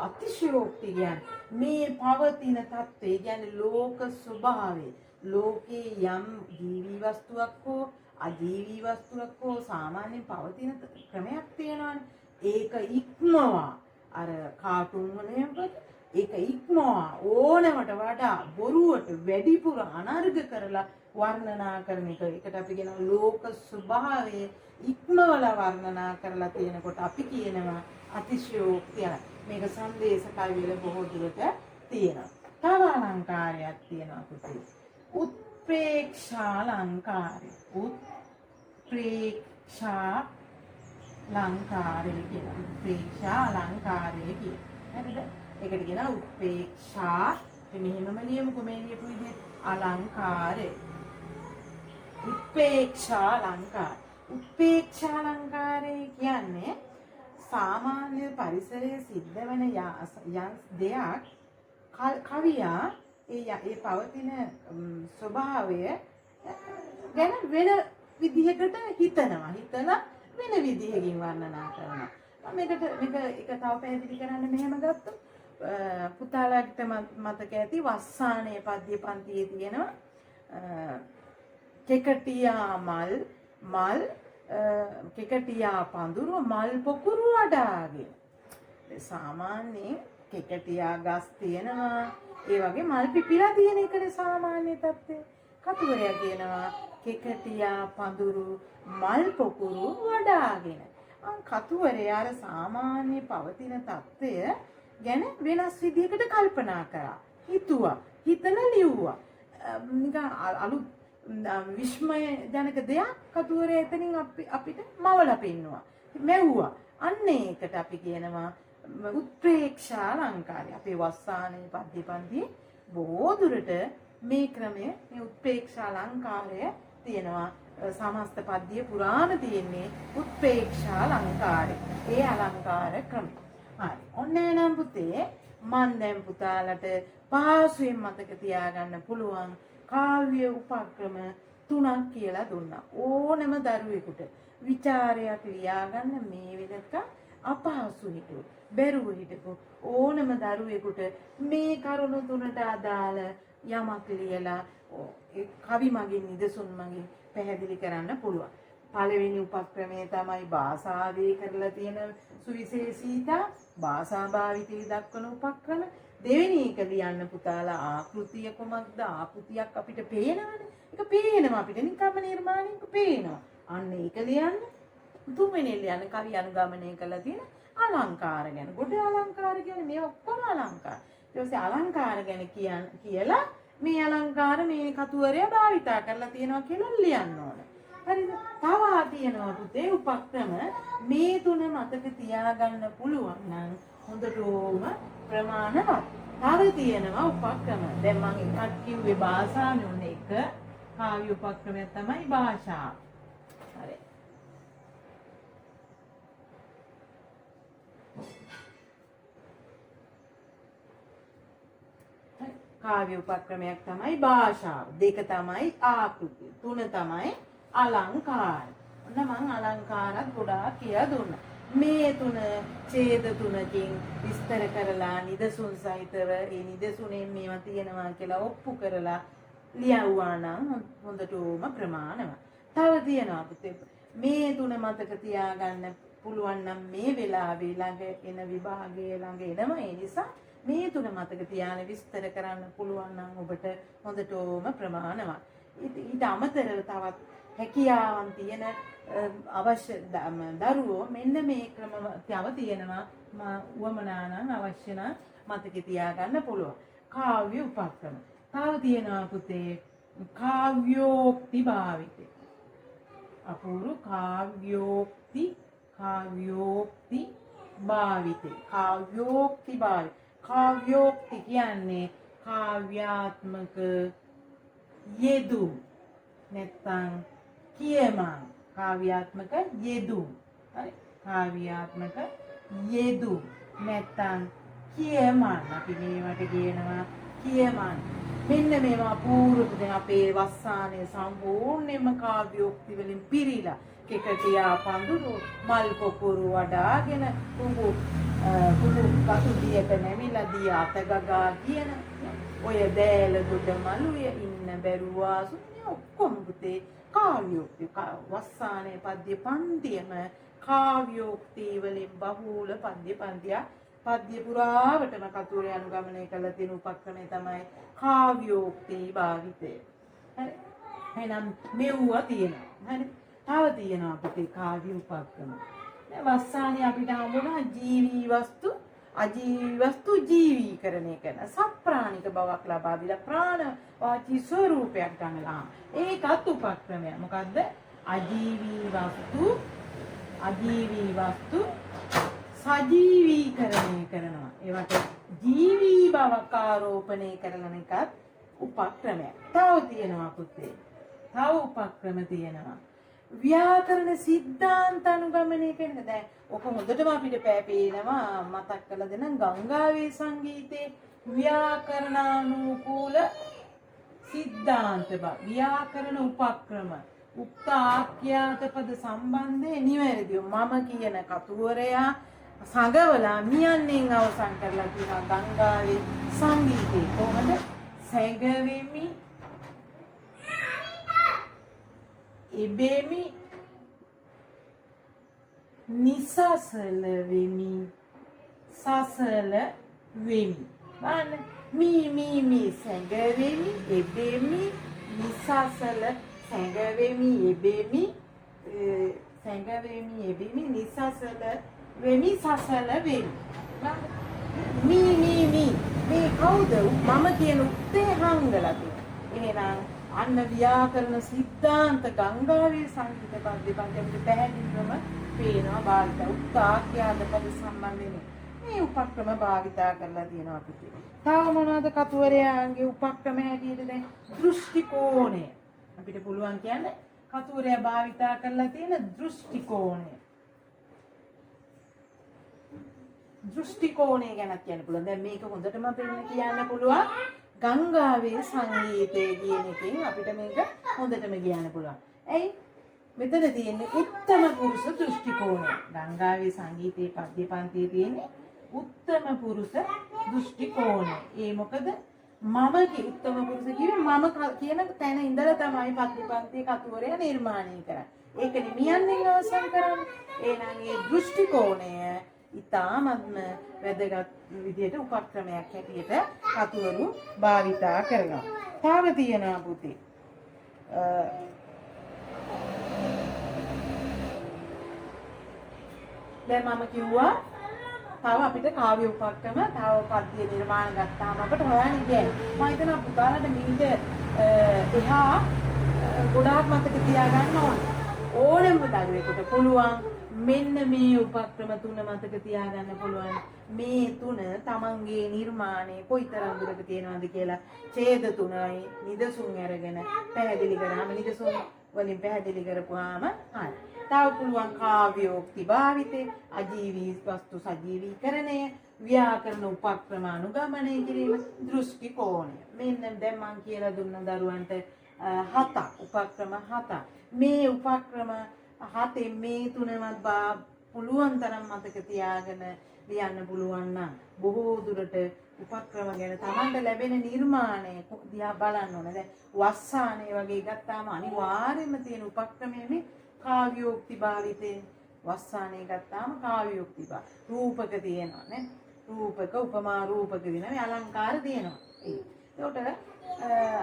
අතිශයෝක්ති කියන්නේ මේ පවතින තත්ත්වය කියන්නේ ලෝක ස්වභාවය. ලෝකේ යම් ජීවි වස්තුවක් හෝ අජීවී වස්තුවක් හෝ සාමාන්‍යයෙන් පවතින ක්‍රමයක් තියෙනවානේ. ඒක ඉක්මවා අර කාටුන් වල ඒක ඉක්මවා ඕනෑමට වඩා බොරුවට වැඩිපුර අනර්ග කරලා වර්ණනා කරන එක. ඒකට අපි කියනවා ලෝක ස්වභාවය ඉක්මවල වර්ණනා කරලා තියෙනකොට අපි කියනවා අතිශයෝක්තිය. මේක සංදේශ කවි වල බොහෝ දුරට තියෙනවා. තව අලංකාරයක් තියෙනවා පුතේ. උත්ප්‍රේක්ෂා අලංකාරය. උත්ප්‍රේක්ෂා අලංකාරය කියනවා. උත්ප්‍රේක්ෂා අලංකාරය කියනවා. හරිද? ඒකට කියනවා උත්ප්‍රේක්ෂා මෙහෙමම ලියමුකෝ මේ ලියපු විදිහට අලංකාරය. උත්ප්‍රේක්ෂා අලංකාරය. උත්ප්‍රේක්ෂා අලංකාරය කියන්නේ සාමාන්‍ය පරිසරයේ සිද්ධ වෙන දෙයක් කවියා ඒ පවතින ස්වභාවය ගැන වෙන විදිහකට හිතලා වෙන විදිහකින් වර්ණනා කරනවා. මේක එක තව පැහැදිලි කරන්න මෙහෙම ගත්තොත් පුතාලාට මතක ඇති වස්සානයේ පද්‍ය පන්තියේ තියෙනවා කෙකටියා මල් කෙකටියා පඳුරු මල් පොකුරු වඩාගෙන. සාමාන්‍යයෙන් කෙකටියා ගස් තියෙනවා ඒ වගේ මල් පිපිලා තියෙන එකනේ සාමාන්‍ය තත්ත්වය. කතුවරයා කියනවා කෙකටියා පඳුරු මල් පොකුරු වඩාගෙන. කතුවරයා අර සාමාන්‍ය පවතින තත්ත්වය ගැන වෙනස් විදිහකට කල්පනා කරා. හිතුවා. හිතලා ලිව්වා. නිකන් අලුත් විස්මය ජනක දෙයක් කතුවරයා එතනින් අපිට මවලා පෙන්නවා. මෙව්වා. අන්න ඒකට අපි කියනවා උත්ප්‍රේක්ෂා අලංකාරය. අපේ වස්සානයේ පද්‍ය පන්තියේ බොහෝ දුරට මේ ක්‍රමය මේ උත්ප්‍රේක්ෂා අලංකාරය තියෙනවා. සමස්ත පද්‍ය පුරාණ තියෙන්නේ උත්ප්‍රේක්ෂා අලංකාරය. ඒ අලංකාර ක්‍රමය. හරි. ඔන්න එනම් පුතේ මන් දැන් පුතාලට පහසුවෙන් මතක තියාගන්න පුළුවන් කාව්‍ය උපක්‍රම 3ක් කියලා දුන්නා. ඕනම දරුවෙකුට විචාරයක් ලියාගන්න මේ වෙලක අපහසු හිටු බැරුව හිටපු ඕනම දරුවෙකුට මේ කරුණු 3ට අදාළ යමක් ලියලා ඒ කවි මගින් නිදසුන් මගින් පැහැදිලි කරන්න පුළුවන්. පළවෙනි උපක්‍රමය තමයි භාෂාවේ කරලා තියෙන සුවිශේෂීතා භාෂා භාවිතය දක්වන උපක්‍රම. දෙවෙනි එක ලියන්න පුතාලා ආකෘතිය කොමක්ද? ආකෘතියක් අපිට පේනවනේ. ඒක පේනවා අපිට නිකම්ම නිර්මාණයක පේනවා. අන්න ඒක ලියන්න. තුන්වෙනි ලියන්න කවි අනුගමනය කරලා තියෙන අලංකාර ගැන. ගොඩ අලංකාර කියන්නේ මේ ඔක්කොම අලංකාර. ඊට පස්සේ අලංකාර ගැන කියලා මේ අලංකාර මේ කතුවරයා භාවිතා කරලා තියෙනවා කියලා ලියන්න ඕන. හරිද? තව තියෙනවා පුතේ උපක්‍රම මේ තුන මතක තියාගන්න පුළුවන් නම් හොඳටම ප්‍රමාණවත්. තව තියෙනවා උපක්‍රම. දැන් මම එකක් කිව්වේ භාෂාවේ උන එක. කාව්‍ය උපක්‍රමයක් තමයි භාෂාව. හරි. කාව්‍ය උපක්‍රමයක් තමයි භාෂාව. දෙක තමයි ආකෘතිය. තුන තමයි අලංකාර. ඔන්න මම අලංකාරත් ගොඩාක් කියලා දුන්නා. මේ තුන ඡේද තුනකින් විස්තර කරලා නිදසුන් සහිතව ඒ නිදසුනේ මේවා තියෙනවා කියලා ඔප්පු කරලා ලියවුවා නම් හොඳටම ප්‍රමාණවත්. තව තියෙනවා පුතේ මේ තුන මතක තියාගන්න පුළුවන් නම් මේ වෙලාවේ ළඟ එන විභාගයේ ළඟ එනවා. ඒ නිසා මේ තුන මතක තියාගෙන විස්තර කරන්න පුළුවන් නම් ඔබට හොඳටම ප්‍රමාණවත්. ඊට අමතරව තවත් හැකියාවන් තියෙන අවශ්‍ය දරුවෝ මෙන්න මේ ක්‍රම තව තියෙනවා වමනා නම් අවශ්‍ය නම් මතක තියාගන්න පුළුවන්. කාව්‍ය උපක්‍රම. තව තියෙනවා පුතේ කාව්‍යෝක්ති භාවිතය. අපූර්ව කාව්‍යෝක්ති භාවිතය. කාව්‍යෝක්ති භාවිතය. කාව්‍යෝක්ති කියන්නේ කාව්‍යාත්මක යෙදුම් නැත්නම් කියමන්. කාව්‍යාත්මක යෙදුම්. හරි. කාව්‍යාත්මක යෙදුම් නැත්නම් කියමන්. අපි මේවට කියනවා කියමන්. මෙන්න මේවා පූර්වක දැන් අපේ වස්සානයේ සම්පූර්ණයෙන්ම කාව්‍යෝක්ති වලින් පිරීලා කෙකටියා පඳුරු මල් පොකුරු වඩාගෙන කුඹු කටු දියට නැමිලා දිය අතගගා කියන ඔය දෑල දුඩ මලුය ඉන්න බැරුවා සුන්නේ ඔක්කොම පුතේ කාව්‍යෝක්ති. වස්සානයේ පද්‍ය පන්තියම කාව්‍යෝක්ති වලින් බහූල පද්‍ය පන්තියක් පද්‍ය පුරාවටම කතුරේ අනුගමනය කළ තියෙන උපක්‍රමය තමයි කාව්‍යෝක්ති භාවිතය. හරි. එහෙනම් මෙව්වා තියෙනවා. හරි. තව තියෙනවා අපිට කාව්‍ය උපක්‍රම. දැන් වස්සානේ අපිට හම්බුණා ජීවී වස්තු අජීවී වස්තු ජීවීකරණය කරන සප්‍රාණික බවක් ලබා දීලා ප්‍රාණ වාචී ස්වරූපයක් ගන්නලා. ඒකත් උපක්‍රමයක්. මොකද්ද? අජීවී වස්තු සජීවීකරණය කරනවා. ඒවට ජීවී බවක් ආරෝපණය කරන එකත් උපක්‍රමයක්. තව තියෙනවා පුතේ. තව උපක්‍රම තියෙනවා. ව්‍යාකරණ සිද්ධාන්ත අනුගමනය කරන දැන් ඔක හොඳටම අපිට පේනවා මතක් කරලා දෙන්න ගංගාවේ සංගීතයේ ව්‍යාකරණානුකූල සිද්ධාන්ත ව්‍යාකරණ උපක්‍රම උක්ත ආඛ්‍යාත පද සම්බන්ධයේ නිවැරදිව මම කියන කතුවරයා සංගවලා මියන්නෙන් අවසන් කරලා තියෙනවා ගංගාවේ සංගීතේ කොහොමද සැඟවෙමි එබෙමි නිසසල වෙමි සසල වෙමි බලන්න මී සැඟවෙමි එබෙමි නිසසල සැඟවෙමි එබෙමි නිසසල වෙමි සසල වෙමි මී මේ කවුද මම කියන උත්තේ හංගලා තියෙනවා එහෙනම් අන්න ව්‍යාකරණ සිද්ධාන්ත ගංගාවේ සංගීත පද්‍යපන්තියට පැහැදිලිවම පේනවා භාවිත උත්ආඛ්‍යාත පද සම්බන්ධයෙන් මේ උපක්‍රම භාවිතා කරලා තියෙනවා අපිට. තව මොනවද කතුවරයාගේ උපක්‍රම හැටියට දැන් දෘෂ්ටි කෝණය අපිට පුළුවන් කියන්නේ කතුවරයා භාවිතා කරලා තියෙන දෘෂ්ටි කෝණය. දෘෂ්ටි කෝණය ගැන කියන්න පුළුවන්. දැන් මේක හොඳටම කියන්න පුළුවන්. ගංගාවේ සංගීතයේ කියන එකෙන් අපිට මේක හොඳටම කියන්න පුළුවන්. ඇයි? මෙතන තියෙන්නේ උත්තම පුරුෂ දෘෂ්ටි කෝණය. ගංගාවේ සංගීතයේ පද්‍ය පන්තියේ තියෙන්නේ උත්තම පුරුෂ දෘෂ්ටි කෝණය. ඒ මොකද මම උත්තම පුරුෂ කිව්වේ මම කියන තැන ඉඳලා තමයි පද්‍ය පන්තියේ කතුවරයා නිර්මාණය කරන්නේ. ඒක නිමියන්ෙන් අවසන් කරන්නේ. එහෙනම් මේ දෘෂ්ටි කෝණය ඉතාමත්ම වැදගත් විදියට උපක්‍රමයක් හැටියට කතුවරු භාවිතා කරනවා. තව තියෙනවා පුතේ. දැන් මම කිව්වා තව අපිට කාව්‍ය උපක්‍රම තව පද්‍ය නිර්මාණ ගත්තාම අපිට හොයන්න ඉන්නේ. මම හිතනවා පුතාලට මීට එහා ගොඩාක් මතක තියාගන්න ඕනෙම දරුවෙකුට පුළුවන් මෙන්න මේ උපක්‍රම තුන මතක තියාගන්න පුළුවන්. මේ තුන තමන්ගේ නිර්මාණය කොයිතරම් දුරට තියෙනවද කියලා ඡේද තුනයි නිදසුන් අරගෙන පැහැදිලි කරාම නිදසුන් වලින් පැහැදිලි කරපුවාම හරි. තව පුළුවන් කාව්‍යෝක්ති භාවිතේ අජීවී වස්තු සජීවීකරණය ව්‍යාකරණ උපක්‍රම අනුගමනය කිරීම දෘෂ්ටි කෝණය. මෙන්න දැන් මම කියලා දුන්න දරුවන්ට 7 උපක්‍රම 7. මේ උපක්‍රම 7 මේ තුනවත් පුළුවන් තරම් මතක තියාගෙන ලියන්න පුළුවන් නම් බොහෝ දුරට උපක්‍රම ගැන Tamanට ලැබෙන නිර්මාණය දිහා බලන්න ඕනේ. දැන් වස්සානේ වගේ ගත්තාම අනිවාර්යයෙන්ම තියෙන උපක්‍රමයේ මේ කාව්‍යෝක්ති භාවිතේ වස්සානේ ගත්තාම කාව්‍යෝක්ති රූපක තියෙනවා නේ. රූපක උපමා රූපක දින මේ අලංකාර තියෙනවා. ඒකට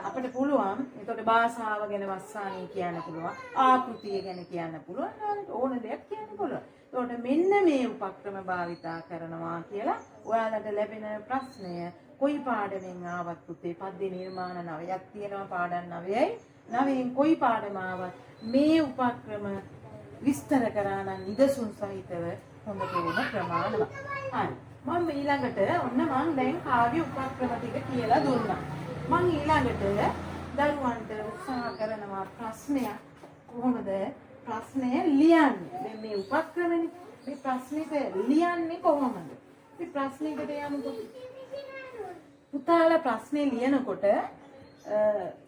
අපිට පුළුවන් ඒකට භාෂාව ගැන වස්සානේ කියන්න පුළුවන් ආකෘතිය ගැන කියන්න පුළුවන් ඕන දෙයක් කියන්න පුළුවන්. ඒකට මෙන්න මේ උපක්‍රම භාවිතා කරනවා කියලා ඔයාලට ලැබෙන ප්‍රශ්නය කොයි පාඩමෙන් ආවත් පුතේ පද්‍ය නිර්මාණ 9ක් තියෙනවා පාඩම් 9යි 9න් කොයි පාඩම ආවත් මේ උපක්‍රම විස්තර කරා නම් නිදසුන් සහිතව හොඳටම ප්‍රමාණවත්. හරි. මම ඊළඟට ඔන්න මම දැන් කාව්‍ය උපක්‍රම ටික කියලා දුන්නා. මම ඊළඟට දරුවන්ට උත්සාහ කරනවා ප්‍රශ්නයක් කොහොමද ප්‍රශ්නය ලියන්නේ. දැන් මේ උපක්‍රමනේ මේ ප්‍රශ්නෙට ලියන්නේ කොහොමද? මේ ප්‍රශ්නෙකට යමුකෝ. පුතාලා ප්‍රශ්නේ ලියනකොට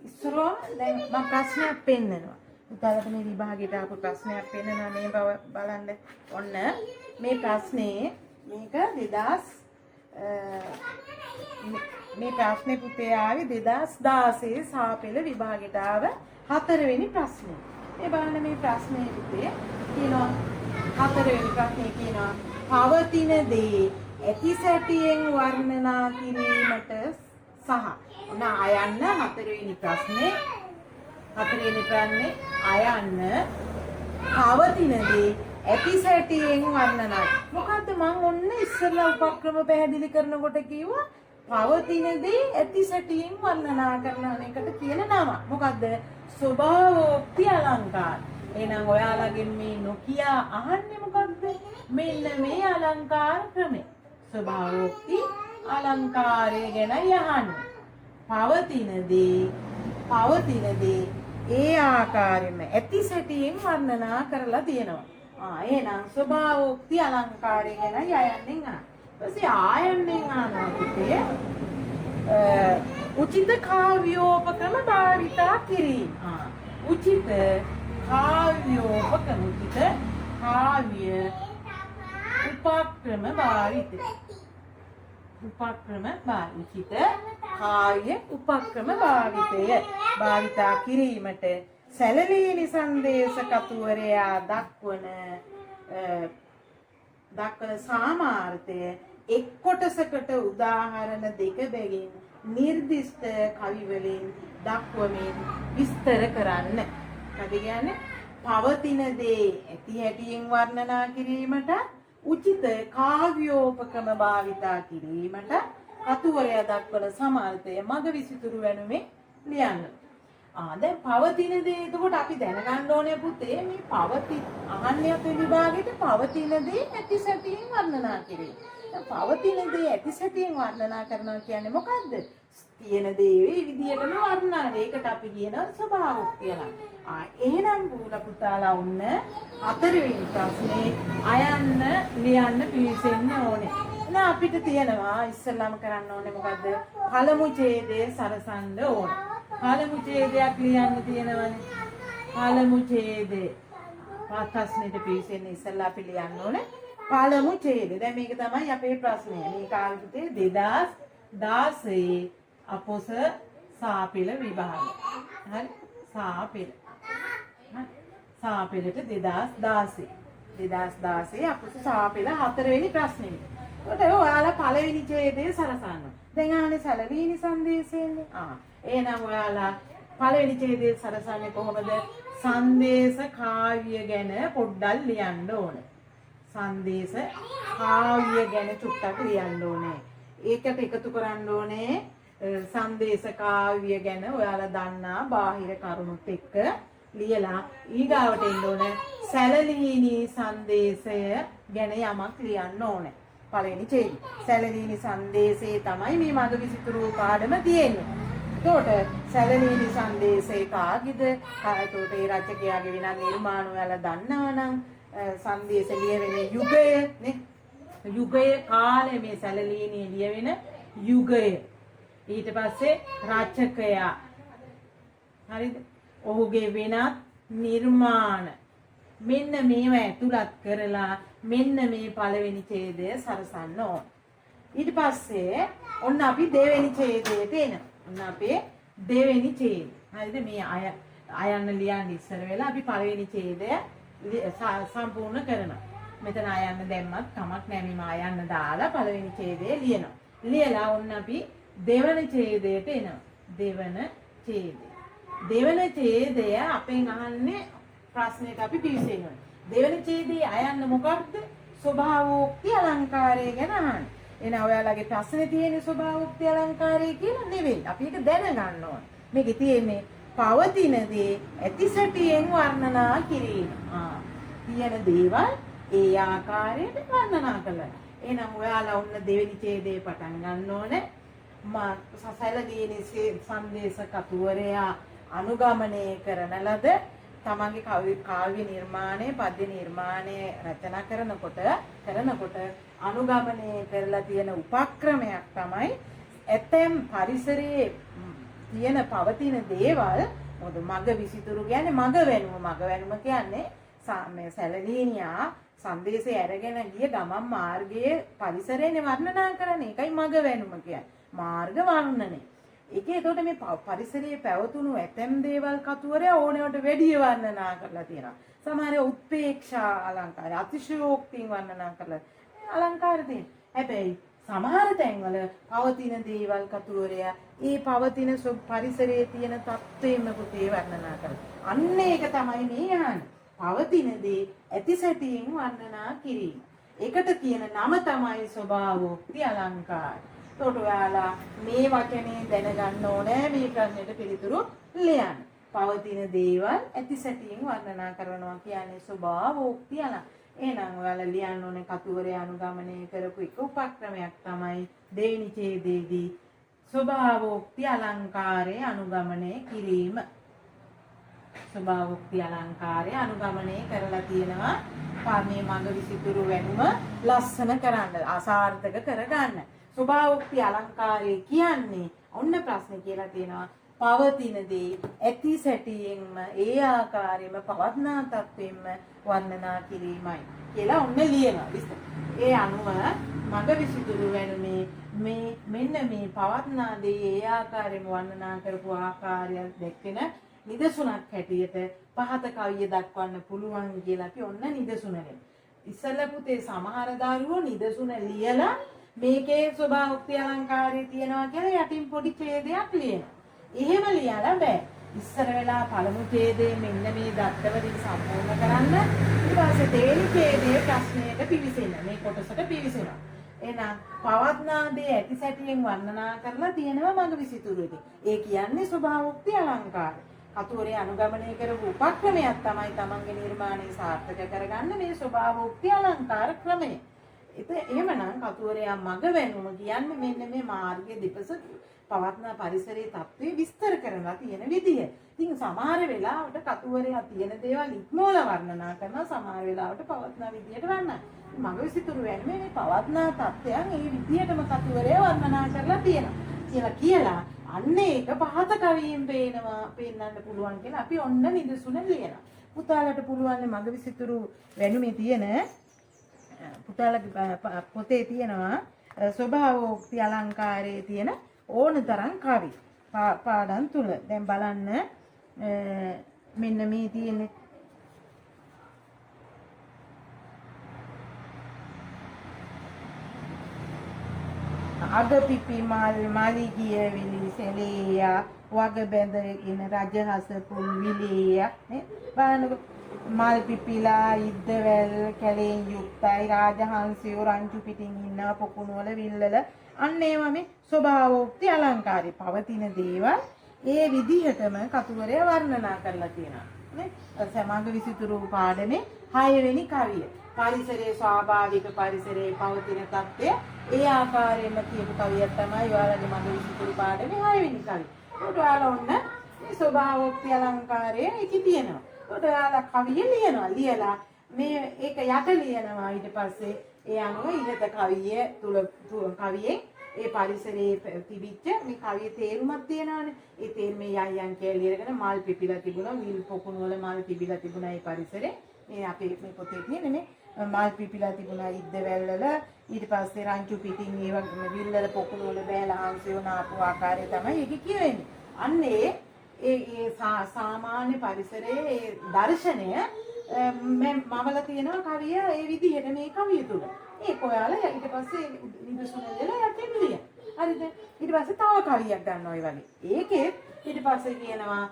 ඉස්සරෝ දැන් මම ප්‍රශ්නයක් පෙන්නනවා. පුතාලට මේ විභාගයට ආපු ප්‍රශ්නයක් පෙන්නනවා මේ බව බලන්න. ඔන්න මේ ප්‍රශ්නේ මේක 2000 මේ ප්‍රශ්නේ පුතේ ආවේ 2016 සාපෙළ විභාගයට ආව 4 වෙනි ප්‍රශ්නේ. මේ බලන්න මේ ප්‍රශ්නේ පුතේ කියනවා 4 වෙනි ප්‍රශ්නේ කියනවා පවතින දේ ඇති සැටියෙන් වර්ණනා කිරීමට සහ ඔන්න අයන්න 4 වෙනි ප්‍රශ්නේ හතරවෙනි ප්‍රන්නේ අයන්න පවතිනදී ඇති සැටියෙන් වර්ණනා. මොකද්ද මම ඔන්න ඉස්සෙල්ලා උපක්‍රම පැහැදිලි කරනකොට කිව්වා පවතිනදී ඇති සැටියෙන් වර්ණනා කරන එකට කියන නම. මොකද්ද? ස්වභාවෝක්ති අලංකාර. එහෙනම් ඔයාලගෙන් මේ නොකිය අහන්නේ මොකද්ද? මෙන්න මේ අලංකාර ක්‍රමය. ස්වභාවෝක්ති අලංකාරය ගැනයි අහන්නේ. පවතිනදී ඒ ආකාරයෙන්ම ඇති සැටියෙන් වර්ණනා කරලා තියෙනවා. එහෙනම් ස්වභාවෝක්ති අලංකාරය ගැනයි අයන්නෙන් අහන්නේ. ඊපස්සේ ආයන්නෙන් අහනවා පුතේ උචිත කාව්‍යෝපක්‍රම භාවිතා කිරීම. උචිත කාව්‍යෝපක්‍රම උචිත කාව්‍ය උපක්‍රම භාවිත. උචිත කාව්‍ය උපක්‍රම භාවිතා කිරීමට සැලලීනි සංදේශ කතුවරයා දක්වන සාමාර්ථය එක් කොටසකට උදාහරණ දෙක බැගින් නිර්දිෂ්ට කවි වලින් දක්වමින් විස්තර කරන්න. කවි කියන්නේ පවතින දේ ඇති හැටියෙන් වර්ණනා කිරීමට උචිත කාව්‍යෝපක්‍රම භාවිතා කිරීමට කතුවරයා දක්වන සමාර්ථය මග විසිතුරු වෙනුමේ ලියන්න. දැන් පවතින දේ එතකොට අපි දැනගන්න ඕනේ පුතේ මේ අහන්නේ අපේ විභාගෙට පවතින දේ ඇති සැටියෙන් වර්ණනා කිරීම. දැන් පවතින දේ ඇති සැටියෙන් වර්ණනා කරනවා කියන්නේ මොකද්ද? තියෙන දේ මේ විදියටම වර්ණනා. ඒකට අපි කියනවා ස්වභාවෝක්තිය කියලා. එහෙනම් පුතාලා ඔන්න හතරවෙනි ප්‍රශ්නේ අයන්න ලියන්න පිළිසෙන්න ඕනේ. එහෙනම් අපිට තියෙනවා ඉස්සෙල්ලාම කරන්න ඕනේ මොකද්ද? පළමු ඡේදයේ සරසන්න ඕනේ. පළමු ඡේදයක් ලියන්න තියෙනවනේ. පළමු ඡේදේ ප්‍රශ්නෙට පිළිසෙන්න ඉස්සෙල්ලා අපි ලියන්න ඕනේ. පළමු ඡේදය. දැන් මේක තමයි අපේ ප්‍රශ්නය. මේ කාලෙදී 2016 අපොස සාපෙළ විභාගය. හරි? සාපෙළ. සාපෙළට 2016 අපොස සාපෙළ හතරවෙනි ප්‍රශ්නේ. ඒකට ඔයාලා පළවෙනි ඡේදය සරසන්න. දැන් ආනේ සැලලීනි සංදේශයනේ. එහෙනම් ඔයාලා පළවෙනි ඡේදයේ සරසන්නේ කොහොමද? සංදේශ කාව්‍ය ගැන පොඩ්ඩක් ලියන්න ඕනේ. සංදේශ කාව්‍ය ගැන චුට්ටක් ලියන්න ඕනේ. ඒකට එකතු කරන්න ඕනේ සංදේශ කාව්‍ය ගැන ඔයාලා දන්නා බාහිර කරුණුත් එක්ක ලියලා ඊගාවට එන්න ඕනේ සැලලීනි සංදේශය ගැන යමක් ලියන්න ඕනේ. පළවෙනි ඡේදය. සැලලීනි සංදේශේ තමයි මේ මග විසිතුරු පාඩම තියෙන්නේ. එතකොට සැලලීනි සංදේශේ කාගේද? එතකොට ඒ රචකයාගේ වෙන නිර්මාණ ඔයාලා දන්නවනම් සංදේශ ලියවෙන යුගය නේ. යුගය කාලය මේ සැලලීනි ලියවෙන යුගය. ඊට පස්සේ රචකයා. හරිද? ඔහුගේ වෙනත් නිර්මාණ මෙන්න මේව ඇතුළත් කරලා මෙන්න මේ පළවෙනි ඡේදය සරසන්න ඕන. ඊට පස්සේ ඔන්න අපි දෙවෙනි ඡේදයට එනවා. ඔන්න අපේ දෙවෙනි ඡේදය. හරිද? මේ අයන්න ලියන්න ඉස්සර වෙලා අපි පළවෙනි ඡේදය සම්පූර්ණ කරනවා. මෙතන අයන්න දැම්මත් කමක් නැහැ. මේ අයන්න දාලා පළවෙනි ඡේදය ලියනවා. ලියලා ඔන්න අපි දෙවන ඡේදයට එනවා. දෙවන ඡේදය අපෙන් අහන්නේ ප්‍රශ්නෙට අපි පිළිසෙනවා. දෙවන ඡේදයේ අයන්න මොකක්ද? ස්වභාවෝක්ති අලංකාරය ගැන අහන්නේ. එහෙනම් ඔයාලගේ ප්‍රශ්නේ තියෙන්නේ ස්වභාවෝක්ති අලංකාරය කියලා නෙවෙයි. අපි ඒක දැනගන්න ඕන. මේකේ තියෙන්නේ පවතින දේ ඇති සැටියෙන් වර්ණනා කිරීම. තියෙන දේවල් ඒ ආකාරයට වර්ණනා කළා. එහෙනම් ඔයාලා ඔන්න දෙවෙනි ඡේදයේ පටන් ගන්න ඕනේ. සසලදීනි සංදේශ කතුවරයා අනුගමනය කරන ලද තමන්ගේ කාව්‍ය නිර්මාණය පද්‍ය නිර්මාණය රචනා කරනකොට අනුගමනය කරලා තියෙන උපක්‍රමයක් තමයි ඇතැම් පරිසරයේ තියෙන පවතින දේවල් මොකද මග විසිතුරු කියන්නේ මග වෙනුම කියන්නේ මේ සැලලීනියා සංදේශය අරගෙන ගිය ගමන් මාර්ගයේ පරිසරයනේ වර්ණනා කරන්නේ. ඒකයි මග වෙනුම කියන්නේ. මාර්ග වර්ණනය. ඒකේ එතකොට මේ පරිසරයේ පැවතුණු ඇතැම් දේවල් කතුවරයා ඕනෑවට වැඩි වර්ණනා කරලා තියෙනවා. සමහර උත්පේක්ෂා අලංකාර අතිශයෝක්තිය වර්ණනා කරලා අලංකාර තියෙනවා. හැබැයි සමහර තැන්වල පවතින දේවල් කතුවරයා ඒ පවතින පරිසරයේ තියෙන තත්ත්වෙම පුතේ වර්ණනා කරනවා. අන්න ඒක තමයි මේ යහන්නේ. පවතින දේ ඇති සැටියෙන් වර්ණනා කිරීම. ඒකට කියන නම තමයි ස්වභාවෝක්ති අලංකාර. ඒකට ඔයාලා මේ වචනේ දැනගන්න ඕනේ මේ ප්‍රශ්නෙට පිළිතුරු ලියන්න. පවතින දේවල් ඇති සැටියෙන් වර්ණනා කරනවා කියන්නේ ස්වභාවෝක්ති අලංකාර. එහෙනම් ඔයාලා ලියන්න ඕනේ කතුවරය අනුගමනය කරපු එක උපක්‍රමයක් තමයි දෙවෙනි ඡේදයේදී ස්වභාවෝක්ති අලංකාරය අනුගමනය කිරීම. ස්වභාවෝක්ති අලංකාරය අනුගමනය කරලා තියෙනවා මේ මඟ විසිතුරු වෙනුම ලස්සන කරන්න, අසාර්ථක කරගන්න. ස්වභාවෝක්ති අලංකාරය කියන්නේ ඔන්න ප්‍රශ්නේ කියලා තියෙනවා පවතින දේ ඇති සැටියෙන්ම ඒ ආකාරයෙන්ම පවත්නා තත්වෙන්ම වර්ණනා කිරීමයි කියලා ඔන්න ලියනවා විස්තර. ඒ අනුව මඟ විසිතුරු වෙනුමේ මෙන්න මේ පවත්නා දේ ඒ ආකාරයෙන්ම වර්ණනා කරපු ආකාරය දැක්වෙන නිදසුනක් හැටියට පහත කවිය දක්වන්න පුළුවන් කියලා අපි ඔන්න නිදසුනනේ. ඉස්සෙල්ලා පුතේ සමහර දරුවෝ නිදසුන ලියලා මේකේ ස්වභාවෝක්ති අලංකාරය තියෙනවා කියලා යටින් පොඩි ඡේදයක් ලියනවා. එහෙම ලියලා බෑ. ඉස්සර වෙලා පළමු ඡේදයේ මෙන්න මේ දත්තවලින් සම්පූර්ණ කරන්න. ඊට පස්සේ දෙවෙනි ඡේදයේ ප්‍රශ්නයට පිවිසෙන්න. මේ කොටසට පිවිසෙනවා. එහෙනම් පවත්නා දේ ඇති සැටියෙන් වර්ණනා කරලා තියෙනවා මඟ විසිතුරුදී. ඒ කියන්නේ ස්වභාවෝක්ති අලංකාරය. කතුවරේ අනුගමනය කරපු උපක්‍රමයක් තමයි තමන්ගේ නිර්මාණය සාර්ථක කරගන්න මේ ස්වභාවෝක්ති අලංකාර ක්‍රමය. එහෙමනම් කතුවරයා මඟ වෙනුම කියන්නේ මෙන්න මේ මාර්ගයේ දෙපස පවත්නා පරිසරයේ තත්ත්වය විස්තර කරලා තියෙන විදිය. ඉතින් සමහර වෙලාවට කතුවරයා තියෙන දේවල් ඉක්මවලා වර්ණනා කරනවා, සමහර වෙලාවට පවත්නා විදියට වර්ණනා. මඟ විසිතුරු වෙන්නේ මේ පවත්නා තත්ත්වයන් ඒ විදියටම කතුවරයා වර්ණනා කරලා තියෙනවා. කියලා අන්න ඒක පහත කවියෙන් පෙන්නන්න පුළුවන් කියලා අපි ඔන්න නිදසුන ලියනවා. පුතාලට පුළුවන් මඟ විසිතුරු වෙනුමේ තියෙන පුතාලගේ පොතේ තියෙනවා ස්වභාවෝක්ති අලංකාරයේ තියෙන ඕනතරම් කවි පාඩම් තුල. දැන් බලන්න මෙන්න මේ තියෙන අගපිපි මාලිගිය විලි සෙලියා වග බැඳගෙන රජහස පුල් විලියා නේ බලන්නකො මල් පිපිලා ඉද්දවැල් කැලෙන් යුක්තයි රාජහංසයෝ රංචු පිටින් ඉන්නවා පොකුණු වල විල්වල අන්න ඒවා මේ ස්වභාවෝක්ති අලංකාරي පවතින දේවල් ඒ විදිහටම කතුවරය වර්ණනා කරලා තියෙනවා නේ. සමග විසිතුරු පාඩමේ 6 වෙනි කවිය. පරිසරයේ ස්වාභාවික පරිසරයේ පවතින තත්ත්වය ඒ ආකාරයෙන්ම කියපු කවියක් තමයි ඔයාලගේ මග විසිතුරු පාඩමේ 6 වෙනි කවිය. ඒකට ඔයාලා ඔන්න මේ ස්වභාවෝක්ති අලංකාරය එකයි තියෙනවා. ඒකට ඔයාලා කවිය ලියනවා. ලියලා මේ ඒක යට ලියනවා. ඊට පස්සේ ඒ අනුව ඊළත කවිය තුල කවියේ ඒ පරිසරයේ තිබිච්ච මේ කවියේ තේරුමක් තියෙනවානේ. ඒ තේරුමේ යයන් කියලා ඉරගෙන මල් පිපිලා තිබුණා, විල් පොකුණු වල මල් පිපිලා තිබුණා ඒ පරිසරේ. මේ අපේ මේ පොතේ තියෙන මේ මල් පිපිලා තිබුණා ඉද්දවැල් වල. ඊට පස්සේ රංචු පිටින් ඒ වගේ විල් වල පොකුණු වල බෑලා හංසයෝ නාපු ආකාරය තමයි ඒක කියවෙන්නේ. අන්න ඒ සාමාන්‍ය පරිසරයේ ඒ දර්ශනය මමල තියෙනවා කවිය ඒ විදිහට මේ කවිය තුල. ඒක ඔයාලා ඊට පස්සේ නිදසුන දෙලා යටින් ලියන්න. හරිද? ඊට පස්සේ තව කවියක් ගන්න ඔය වගේ. ඒකේ ඊට පස්සේ කියනවා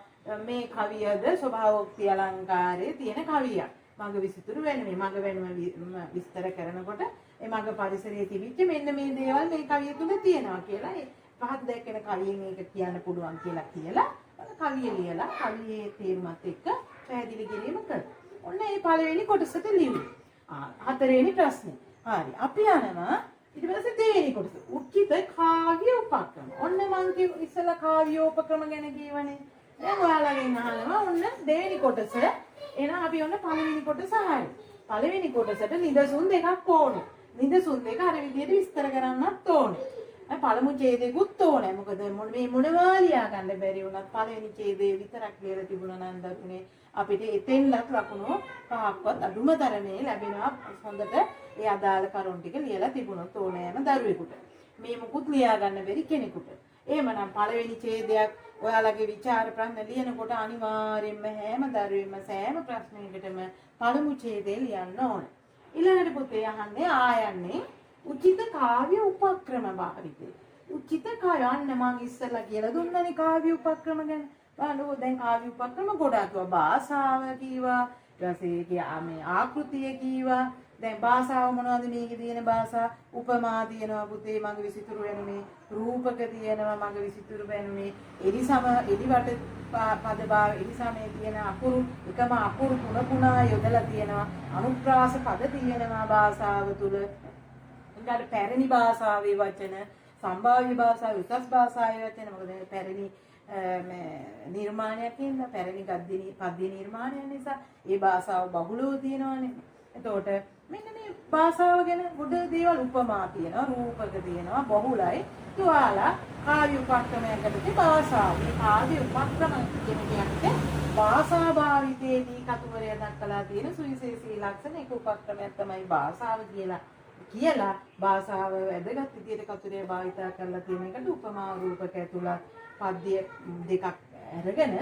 මේ කවියද ස්වභාවෝක්ති අලංකාරයේ තියෙන කවියක්. මඟ විසිතුරු වෙනුමේ මඟ වෙනුම විස්තර කරනකොට ඒ මඟ පරිසරයේ තිබිච්ච මෙන්න මේ දේවල් මේ කවිය තුල තියෙනවා කියලා ඒ පහත් දැක්කන කවියෙන් ඒක කියන්න පුළුවන් කියලා කවිය ලියලා කවියේ තේරුමත් එක්ක පැහැදිලි කිරීම කරනවා. ඔන්න මේ පළවෙනි කොටසට ලියුවා. හතරවෙනි ප්‍රශ්නේ. හරි. අපි යනවා ඊට පස්සේ දෙවෙනි කොටස. උචිත කාව්‍ය උපක්‍රම. ඔන්න මං කිව්ව ඉස්සලා කාව්‍ය උපක්‍රම ගැන කියවනේ. දැන් ඔයාලගෙන් අහනවා ඔන්න දෙවෙනි කොටස. එහෙනම් අපි ඔන්න පළවෙනි කොටස හරි. පළවෙනි කොටසට නිදසුන් දෙකක් ඕනේ. නිදසුන් දෙක අර විදිහට විස්තර කරන්නත් ඕනේ. පළමු ඡේදෙකුත් ඕනේ. මොකද මේ මොනවා ලියා ගන්න බැරි වුණත් පළවෙනි ඡේදයේ විතරක් ලියලා තිබුණා නම් දරුනේ අපිට එතෙන්වත් ලකුණු පහක්වත් අඩුම තරමේ ලැබෙනවා. හොඳට ඒ අදාළ කරුණු ටික ලියලා තිබුණොත් ඕනෑම දරුවෙකුට. මේ මුකුත් ලියා ගන්න බැරි කෙනෙකුට. එහෙමනම් පළවෙනි ඡේදයක් ඔයාලගේ විචාර ප්‍රශ්න ලියනකොට අනිවාර්යයෙන්ම හැම දරුවෙම සෑම ප්‍රශ්නයකටම පළමු ඡේදය ලියන්න ඕනේ. ඊළඟට පුතේ අහන්නේ ආයන්නේ උචිත කාව්‍ය උපක්‍රම භාවිතේ. උචිත කායන්න මං ඉස්සලා කියලා දුන්නනේ කාව්‍ය උපක්‍රම ගැන. බලන්න දැන් කාව්‍ය උපක්‍රම ගොඩක් භාෂාව කීවා, ඊට පස්සේ මේ ආකෘතිය කීවා. දැන් භාෂාව මොනවද මේකේ තියෙන භාෂා? උපමා තියෙනවා පුතේ මගේ විසිතුරු වෙනුනේ, රූපක තියෙනවා මගේ විසිතුරු වෙනුනේ, එලිසම එලිවට පද භාව එලිසමේ තියෙන අකුරු එකම අකුරු පුනා යොදලා තියෙනවා. අනුප්‍රාස පද තියෙනවා භාෂාව තුල. ඊට පැරණි භාෂාවේ වචන, සම්භාව්‍ය භාෂාව, උසස් භාෂාවේ වචන මොකද පැරණි නිර්මාණයක් ඉන්න පැරණි පද්‍ය නිර්මාණයක් නිසා ඒ භාෂාව බහුලව තියෙනවානේ. එතකොට මෙන්න මේ භාෂාව ගැන ගොඩ දේවල් උපමා තියෙනවා, රූපක තියෙනවා, බහුලයි. තුවාලා කාව්‍ය උපක්‍රමයකට භාෂාව. මේ කාව්‍ය උපක්‍රම කියන්නේ භාෂා භාවිතයේදී කතුවරය දක්වලා තියෙන සුවිශේෂී ලක්ෂණ එක උපක්‍රමයක් තමයි භාෂාව කියලා භාෂාව වැදගත් විදිහට කතුරේ භාවිතා කරලා තියෙන එකට උපමා රූපක ඇතුළත් පද්‍ය දෙකක් අරගෙන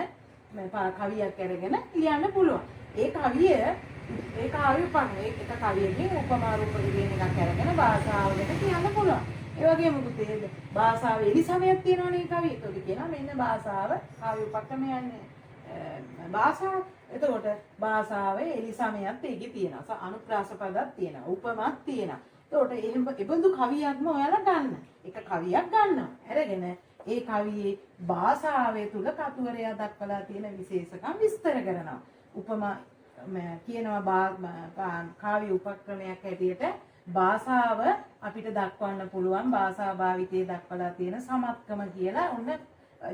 කවියක් අරගෙන ලියන්න පුළුවන්. ඒ කවිය ඒ කාව්‍ය උපක්‍රම එක කවියකින් උපමා රූපක කියන එකක් අරගෙන භාෂාව දෙක කියන්න පුළුවන්. ඒ වගේම පුතේ භාෂාවේ එලිසමයක් තියෙනවනේ කවිය. ඒකද කියනවා මෙන්න භාෂාව කාව්‍ය උපක්‍රමයන්නේ භාෂාව. එතකොට භාෂාවේ එලිසමයක් ඒකේ තියෙනවා. අනුප්‍රාස පදක් තියෙනවා. උපමාවක් තියෙනවා. එතකොට එහෙම ඒබඳු කවියක්ම ඔයාලා ගන්න. එක කවියක් ගන්නවා. අරගෙන ඒ කවියේ භාෂාවේ තුල කතුවරයා දක්වලා තියෙන විශේෂකම් විස්තර කරනවා. උපමා කියනවා කාව්‍ය උපක්‍රමයක් හැටියට භාෂාව අපිට දක්වන්න පුළුවන් භාෂා භාවිතයේ දක්වලා තියෙන සමත්කම කියලා ඔන්න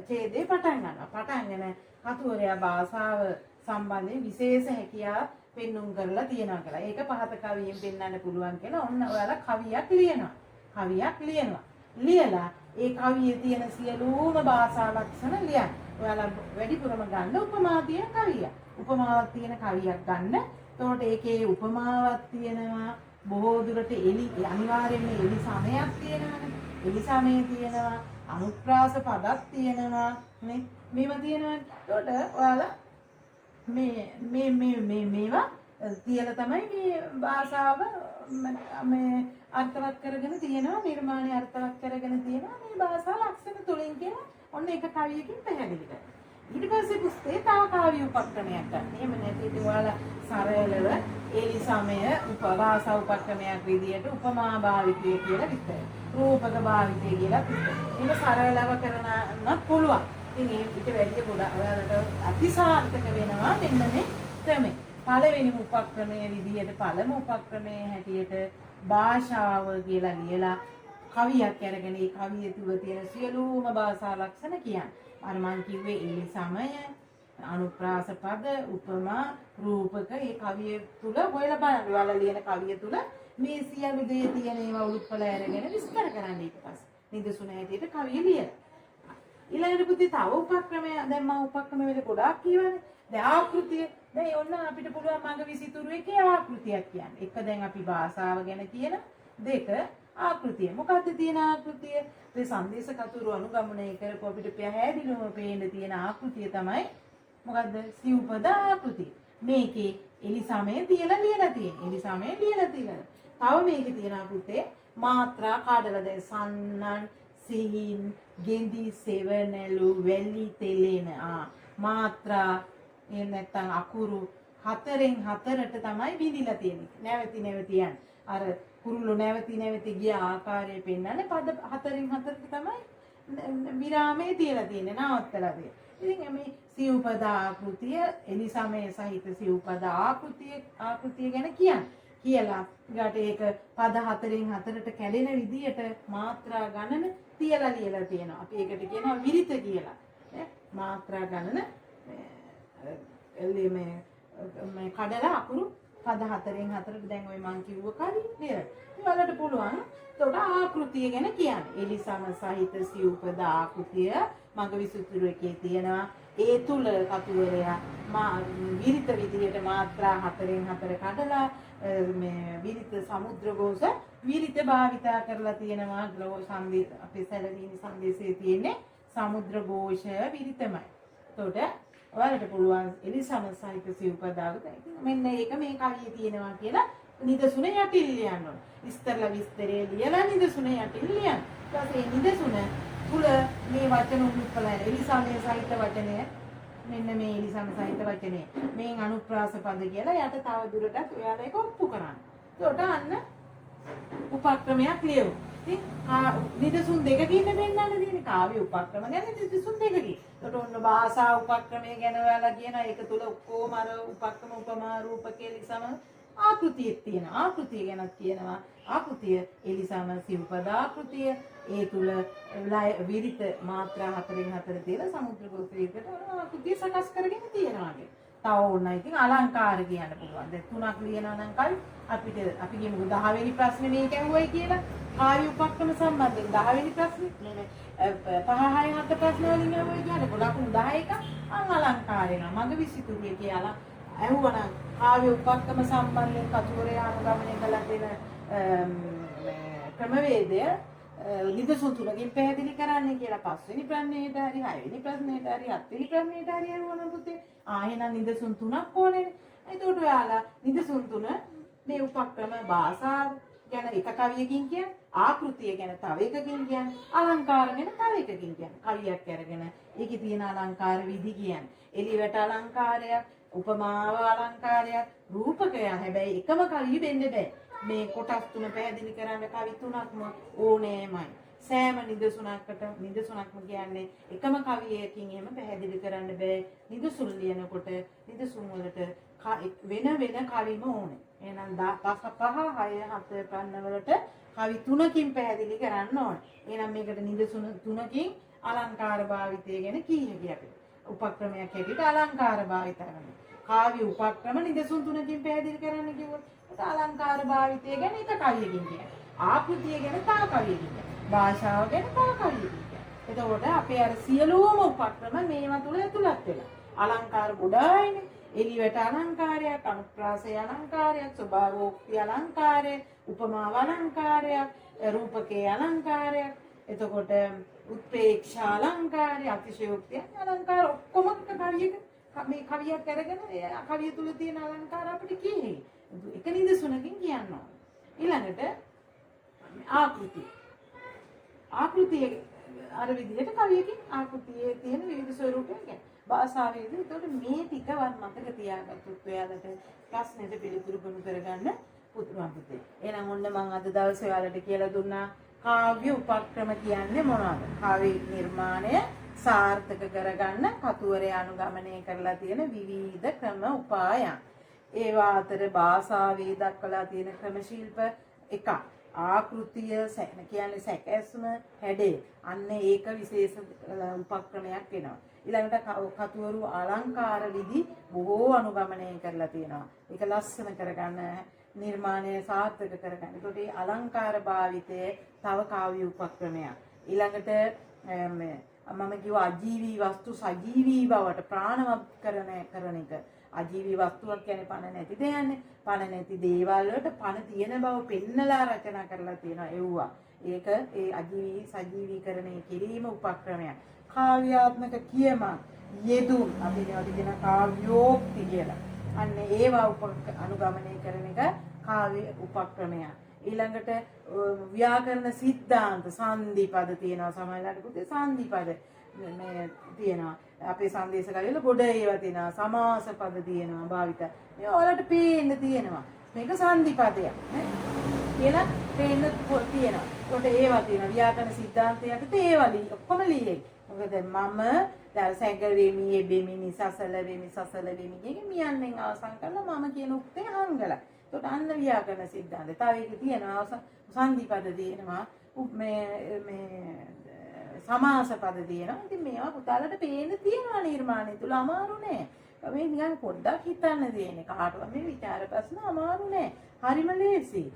ඡේදේ පටන් ගන්නවා. පටන්ගෙන කතුවරයා භාෂාව සම්බන්ධයෙන් විශේෂ හැකියාව පෙන්눔 කරලා තියෙනවා කියලා. ඒක පහත කවියෙන් පෙන්වන්න පුළුවන් කියලා ඔන්න ඔයාලා කවියක් ලියනවා. ලියලා ඒ කවියේ තියෙන සියලුම භාෂා ලක්ෂණ ලියන්න. ඔයාලා වැඩිපුරම ගන්න උපමා තියෙන කවිය. උපමාවක් තියෙන කවියක් ගන්න. එතකොට ඒකේ උපමාවක් තියෙනවා. බොහෝ දුරට අනිවාර්යයෙන්ම එලි සමයක් තියෙනවානේ. එලි සමයේ තියෙනවා. අනුප්‍රාස පදක් තියෙනවා. නේ? මේවා තියෙනවා. එතකොට ඔයාලා මේවා තියලා තමයි මේ භාෂාව මේ අර්ථවත් කරගෙන තියෙනවා, නිර්මාණය අර්ථවත් කරගෙන තියෙනවා මේ භාෂා ලක්ෂණ තුලින් කියලා ඔන්න එක කවියකින් පැහැදිලි කරනවා. ඊට පස්සේ පුස්තේ තව කාව්‍ය උපක්‍රමයක් ගන්න. එහෙම නැත්නම් ඔයාලා සරලව එලි සමය භාෂා උපක්‍රමයක් විදියට උපමා භාවිතය කියලා විස්තර. රූපක භාවිතය කියලා විස්තර. ඒක සරලව කරනවත් පුළුවන්. ඉතින් ඊට වැඩිය ගොඩක් ඔයාලට අතිසාර්ථක වෙනවා මෙන්න මේ ක්‍රමය. පළවෙනි උපක්‍රමයේ විදියට පළමු උපක්‍රමයේ හැටියට භාෂාව කියලා ලියලා කවියක් අරගෙන ඒ කවිය තුල තියෙන සියලුම භාෂා ලක්ෂණ කියන්නේ. අර මං කිව්වේ ඒ සමය අනුප්‍රාස පද උපමා රූපක ඒ කවිය තුල හොයලා බලන්න. ඔයාලා ලියන කවිය තුල මේ සියලු දේ තියෙන ඒවා උඩුප්පල අරගෙන විස්තර කරන්න ඊට පස්සේ. නිදසුන හැටියට කවිය ලියලා. ඊළඟට පුතේ තව උපක්‍රමයක් දැන් මම උපක්‍රම වල ගොඩාක් කියවනේ. දැන් ආකෘතිය දැන් ඔන්න අපිට පුළුවන් මඟ විසිතුරු එකේ ආකෘතියක් කියන්න. එක දැන් අපි භාෂාව ගැන කියන දෙක ආකෘතිය. මොකද්ද තියෙන ආකෘතිය? මේ සංදේශ කතුරු අනුගමනය කරපුව අපිට පැහැදිලිවම පේන්න තියෙන ආකෘතිය තමයි මොකද්ද? සිව්පද ආකෘතිය. මේකේ එලි සමය ලියලා තියෙන්නේ. එලි සමය ලියලා තියෙනවා. තව මේකේ තියෙන පුතේ මාත්‍රා කාඩල දැන් සන්නන් සිහින් ගෙන්දි සෙවණලු වැලි තෙලෙන මාත්‍රා එහෙම නැත්නම් අකුරු 4න් 4ට තමයි බිඳිලා තියෙන්නේ. නැවති යන අර කුරුළු නැවති ගිය ආකාරය පෙන්වන්නේ පද 4න් 4ට තමයි විරාමයේ තියලා තියෙන්නේ, නවත්තලා තියෙන්නේ. ඉතින් මේ සිව්පද ආකෘතිය එලි සමය සහිත සිව්පද ආකෘතිය ගැන කියලා ඊට ඒක පද 4න් 4ට කැඩෙන විදියට මාත්‍රා ගණන තියලා ලියලා තියෙනවා. අපි ඒකට කියනවා විරිත කියලා. මාත්‍රා ගණන මේ කඩලා අකුරු පද 4න් 4ට දැන් ওই මං කිව්ව කලින් නේද? ඒවලට පුළුවන්. ඒකට ආකෘතිය ගැන කියන්නේ. එලි සම සහිත සිව්පද ආකෘතිය මඟ විසිතුරු එකේ තියෙනවා. ඒ තුල කතුවරයා විරිත විදියට මාත්‍රා 4න් 4 කඩලා මේ විරිත සමුද්‍රඝෝෂ විරිත භාවිතා කරලා තියෙනවා. සංදේ අපේ සැලවීනි සංදේශයේ තියෙන්නේ සමුද්‍රඝෝෂ විරිතමයි. එතකොට ඔයාලට පුළුවන් එලි සම සහිත සිව්පදාගත මෙන්න ඒක මේ කවියේ තියෙනවා කියලා නිදසුන යටින් ලියන්න ඕන. ඉස්තරලා විස්තරේ ලියලා නිදසුන යටින් ලියන්න. ඊට පස්සේ නිදසුන තුල මේ වචන උපුප්පලා එලිසමයේ සහිත වචනය මෙන්න මේ එලිසම සහිත වචනේ මේන් අනුප්‍රාස පද කියලා යට තව දුරටත් ඔයාලා ඒක ඔප්පු කරන්න. ඒකට අන්න උපක්‍රමයක් ලියමු. ඉතින් නිදසුන් දෙකකින් පෙන්නන්න තියෙන්නේ කාව්‍ය උපක්‍රම ගැන නිදසුන් දෙකකින්. ඒකට ඔන්න භාෂා උපක්‍රමය ගැන ඔයාලා කියනවා ඒක තුල ඔක්කොම අර උපක්‍රම උපමා රූපක එලිසම ආකෘතියක් තියෙනවා. ආකෘතිය ගැනත් කියනවා. ආකෘතිය එලිසම සිව්පද ආකෘතිය ඒ තුල විරිත මාත්‍රා 4 තියෙන සමුද්‍ර ගෝත්‍රයකට ආකෘතිය සකස් කරගෙන තියෙනවා. තව ඕනයි ඉතින් අලංකාර කියන්න පුළුවන්. දැන් තුනක් ලියනවා නම් කල් අපිට අපි කියමුකෝ 10 වෙනි ප්‍රශ්නේ මේක ඇහුවයි කියලා. කාව්‍ය උපක්‍රම සම්බන්ධයෙන් 10 වෙනි ප්‍රශ්නේ නේ 5 6 7 ප්‍රශ්න වලින් ඇහුවයි කියන්නේ ලකුණු 10ක අලංකාරේන මග විසිතුරිය කියලා ඇහුවනම් කාව්‍ය උපක්‍රම සම්බන්ධයෙන් කතුවරයා අනුගමනය කළ තියෙන ක්‍රමවේදය නිදසුන් තුනකින් පැහැදිලි කරන්න කියලා 5 වෙනි ප්‍රශ්නේට හරි 6 වෙනි ප්‍රශ්නේට හරි 7 වෙනි ප්‍රශ්නේට හරි ඇහුවනම් පුතේ එහෙනම් නිදසුන් තුනක් ඕනේ. එතකොට ඔයාලා නිදසුන් තුන මේ උපක්‍රම භාෂාව ගැන එක කවියකින් කියන්නේ ආකෘතිය ගැන තව එකකින් කියන්නේ අලංකාර ගැන තව එකකින් කියන්නේ කවියක් අරගෙන ඒකේ තියෙන අලංකාර විදි කියන්නේ එළිවට අලංකාරයක් උපමාව අලංකාරයක් රූපකය හැබැයි එකම කවිය වෙන්න බෑ මේ කොටස් තුන පැහැදිලි කරන්න කවි තුනක්ම ඕනෑමයි සෑම නිදසුනක්ම කියන්නේ එකම කවියකින් එහෙම පැහැදිලි කරන්න බෑ නිදසුන් ලියනකොට නිදසුන් වලට වෙන කවිම ඕනේ එහෙනම් 5 6 7 5 වලට කවි තුනකින් පැහැදිලි කරන්න ඕනේ එහෙනම් මේකට නිදසුන තුනකින් අලංකාර භාවිතය ගැන කීයකි අපිට උපක්‍රමයක් හැටියට අලංකාර භාවිතය ගන්න කාව්‍ය උපක්‍රම නිදසුන් තුනකින් පැහැදිලි කරන්න කිව්වොත් ඒක අලංකාර භාවිතය ගැන එක කවියකින් කියන්නේ ආකෘතිය ගැන තව කවියකින් කියන්නේ භාෂාව ගැන තව කවියකින් කියන්නේ එතකොට අපේ අර සියලුම උපක්‍රම මේවා තුල ඇතුළත් වෙලා අලංකාර ගොඩායිනේ එළියට අලංකාරයක් අනුප්‍රාසය අලංකාරයක් ස්වභාවෝක්ති අලංකාරයක් උපමාව අලංකාරයක් රූපකේ අලංකාරයක් එතකොට උත්පේක්ෂා අලංකාරය අතිශයෝක්තිය අලංකාර ඔක්කොම කවියක මේ කවියක් අරගෙන ඒ කවිය තුල තියෙන අලංකාර අපිට කියන්නේ එක නිදසුනකින් කියන්න ඕන ඊළඟට ආකෘතිය අර විදිහට කවියකින් ආකෘතියේ තියෙන විවිධ ස්වරූපයන් ගැන භාෂාවේදී ඒකට මේ ටිකවත් මතක තියාගත්තොත් ඔයාලට ප්‍රශ්නෙට පිළිතුරු ගොනු කරගන්න පුදුම පුතේ. එහෙනම් ඔන්න මම අද දවසේ ඔයාලට කියලා දුන්නා කාව්‍ය උපක්‍රම කියන්නේ මොනවද? කාව්‍ය නිර්මාණය සාර්ථක කරගන්න කතුවරයා අනුගමනය කරලා තියෙන විවිධ ක්‍රම උපායන්. ඒවා අතර භාෂාවේ දක්වලා තියෙන ක්‍රම ශිල්ප එකක්. ආකෘතිය කියන්නේ සැකැස්ම හැඩේ. අන්න ඒක විශේෂ උපක්‍රමයක් වෙනවා. ඊළඟට කතුවරු අලංකාර විදි බොහෝ අනුගමනය කරලා තියෙනවා. ඒක ලස්සන කරගන්න නිර්මාණය සාර්ථක කරගන්න. ඒකට මේ අලංකාර භාවිතයේ තව කාව්‍ය උපක්‍රමයක්. ඊළඟට මම කිව්වා අජීවී වස්තු සජීවී බවට ප්‍රාණවත් කරන එක. අජීවී වස්තුවක් කියන්නේ පණ නැති දෙයක්නේ. පණ නැති දේවල් වලට පණ තියෙන බව පෙන්නලා රචනා කරලා තියෙනවා එව්වා. ඒක ඒ අජීවී සජීවීකරණය කිරීම උපක්‍රමයක්. කාව්‍යාත්මක කියම යෙදුම් අපි කියන කාව්‍යෝක්ති කියලා. අන්න ඒවා අනුගමනය කරන එක කාව්‍ය උපක්‍රමයක්. ඊළඟට ව්‍යාකරණ සිද්ධාන්ත සංධිපද තියෙනවා සමහරවිට පුතේ සංධිපද මේ තියෙනවා. අපේ සංදේශ කවිවල ගොඩ ඒවා තියෙනවා. සමාස පද තියෙනවා භාවිත. මේ ඔයාලට පේන්න තියෙනවා. මේක සංධිපදයක් නේ. කියලා පේන්න තියෙනවා. ඒකට ඒවා තියෙනවා. ව්‍යාකරණ සිද්ධාන්තයකට ඒවා ඔක්කොම ලියේ. මොකද මම දැන් සැඟල් වෙමි, යෙබෙමි, නිසසල වෙමි, සසල වෙමි කියන මියන්නෙන් අවසන් කරලා මම කියන උක්තේ හංගලා. ඒකට අන්න ව්‍යාකරණ සිද්ධාන්ත. තව එක තියෙනවා සංධිපද තියෙනවා. මේ සමාස පද තියෙනවා. ඉතින් මේවා පුතාලට පේන්න තියෙනවා නිර්මාණය තුල අමාරු නෑ. මේ නිකන් පොඩ්ඩක් හිතන්න තියෙන්නේ. කාටවත් මේ විචාර ප්‍රශ්න අමාරු නෑ. හරිම ලේසි.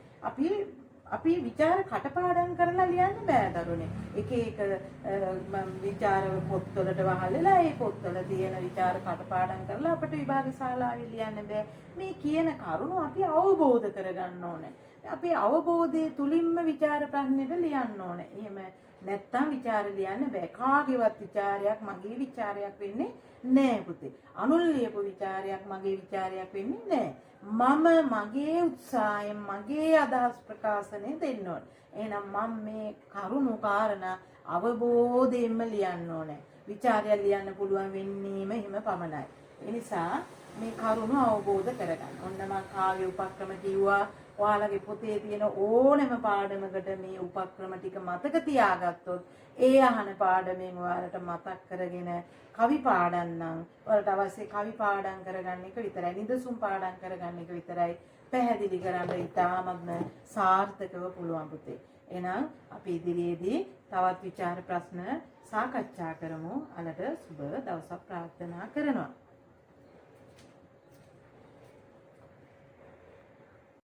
අපි විචාර කටපාඩම් කරලා ලියන්න බෑ දරුවනේ. එක විචාර පොත්වලට වහලලා ඒ පොත්වල තියෙන විචාර කටපාඩම් කරලා අපිට විභාග ශාලාවේ ලියන්න බෑ. මේ කියන කරුණු අපි අවබෝධ කරගන්න ඕනේ. අපේ අවබෝධයේ තුලින්ම විචාර ප්‍රශ්නෙට ලියන්න ඕනේ. එහෙම නැත්තම් විචාර ලියන්න බෑ. කාගේවත් විචාරයක් මගේ විචාරයක් වෙන්නේ නෑ පුතේ. අනුල් ලියපු විචාරයක් මගේ විචාරයක් වෙන්නේ නෑ. මම මගේ උත්සාහයෙන් මගේ අදහස් ප්‍රකාශනය දෙන්න ඕනේ. එහෙනම් මම මේ කරුණු කාරණා අවබෝධයෙන්ම ලියන්න ඕනේ. විචාරය ලියන්න පුළුවන් වෙන්නේම එහෙම පමණයි. ඒ නිසා මේ කරුණු අවබෝධ කරගන්න. ඔන්න මම කාගේ උපක්‍රම කිව්වා. ඔයාලගේ පොතේ තියෙන ඕනෑම පාඩමකට මේ උපක්‍රම ටික මතක තියාගත්තොත් ඒ අහන පාඩමෙන් ඔයාලට මතක් කරගෙන කවි පාඩම් නම් ඔයාලට අවශ්‍ය කවි පාඩම් කරගන්න එක විතරයි. නිදසුන් පාඩම් කරගන්න එක විතරයි. පැහැදිලි කරන්න ඉතාමත්ම සාර්ථකව පුළුවන් පුතේ. එහෙනම් අපි ඉදිරියේදී තවත් විචාර ප්‍රශ්න සාකච්ඡා කරමු. අලට සුබ දවසක් ප්‍රාර්ථනා කරනවා.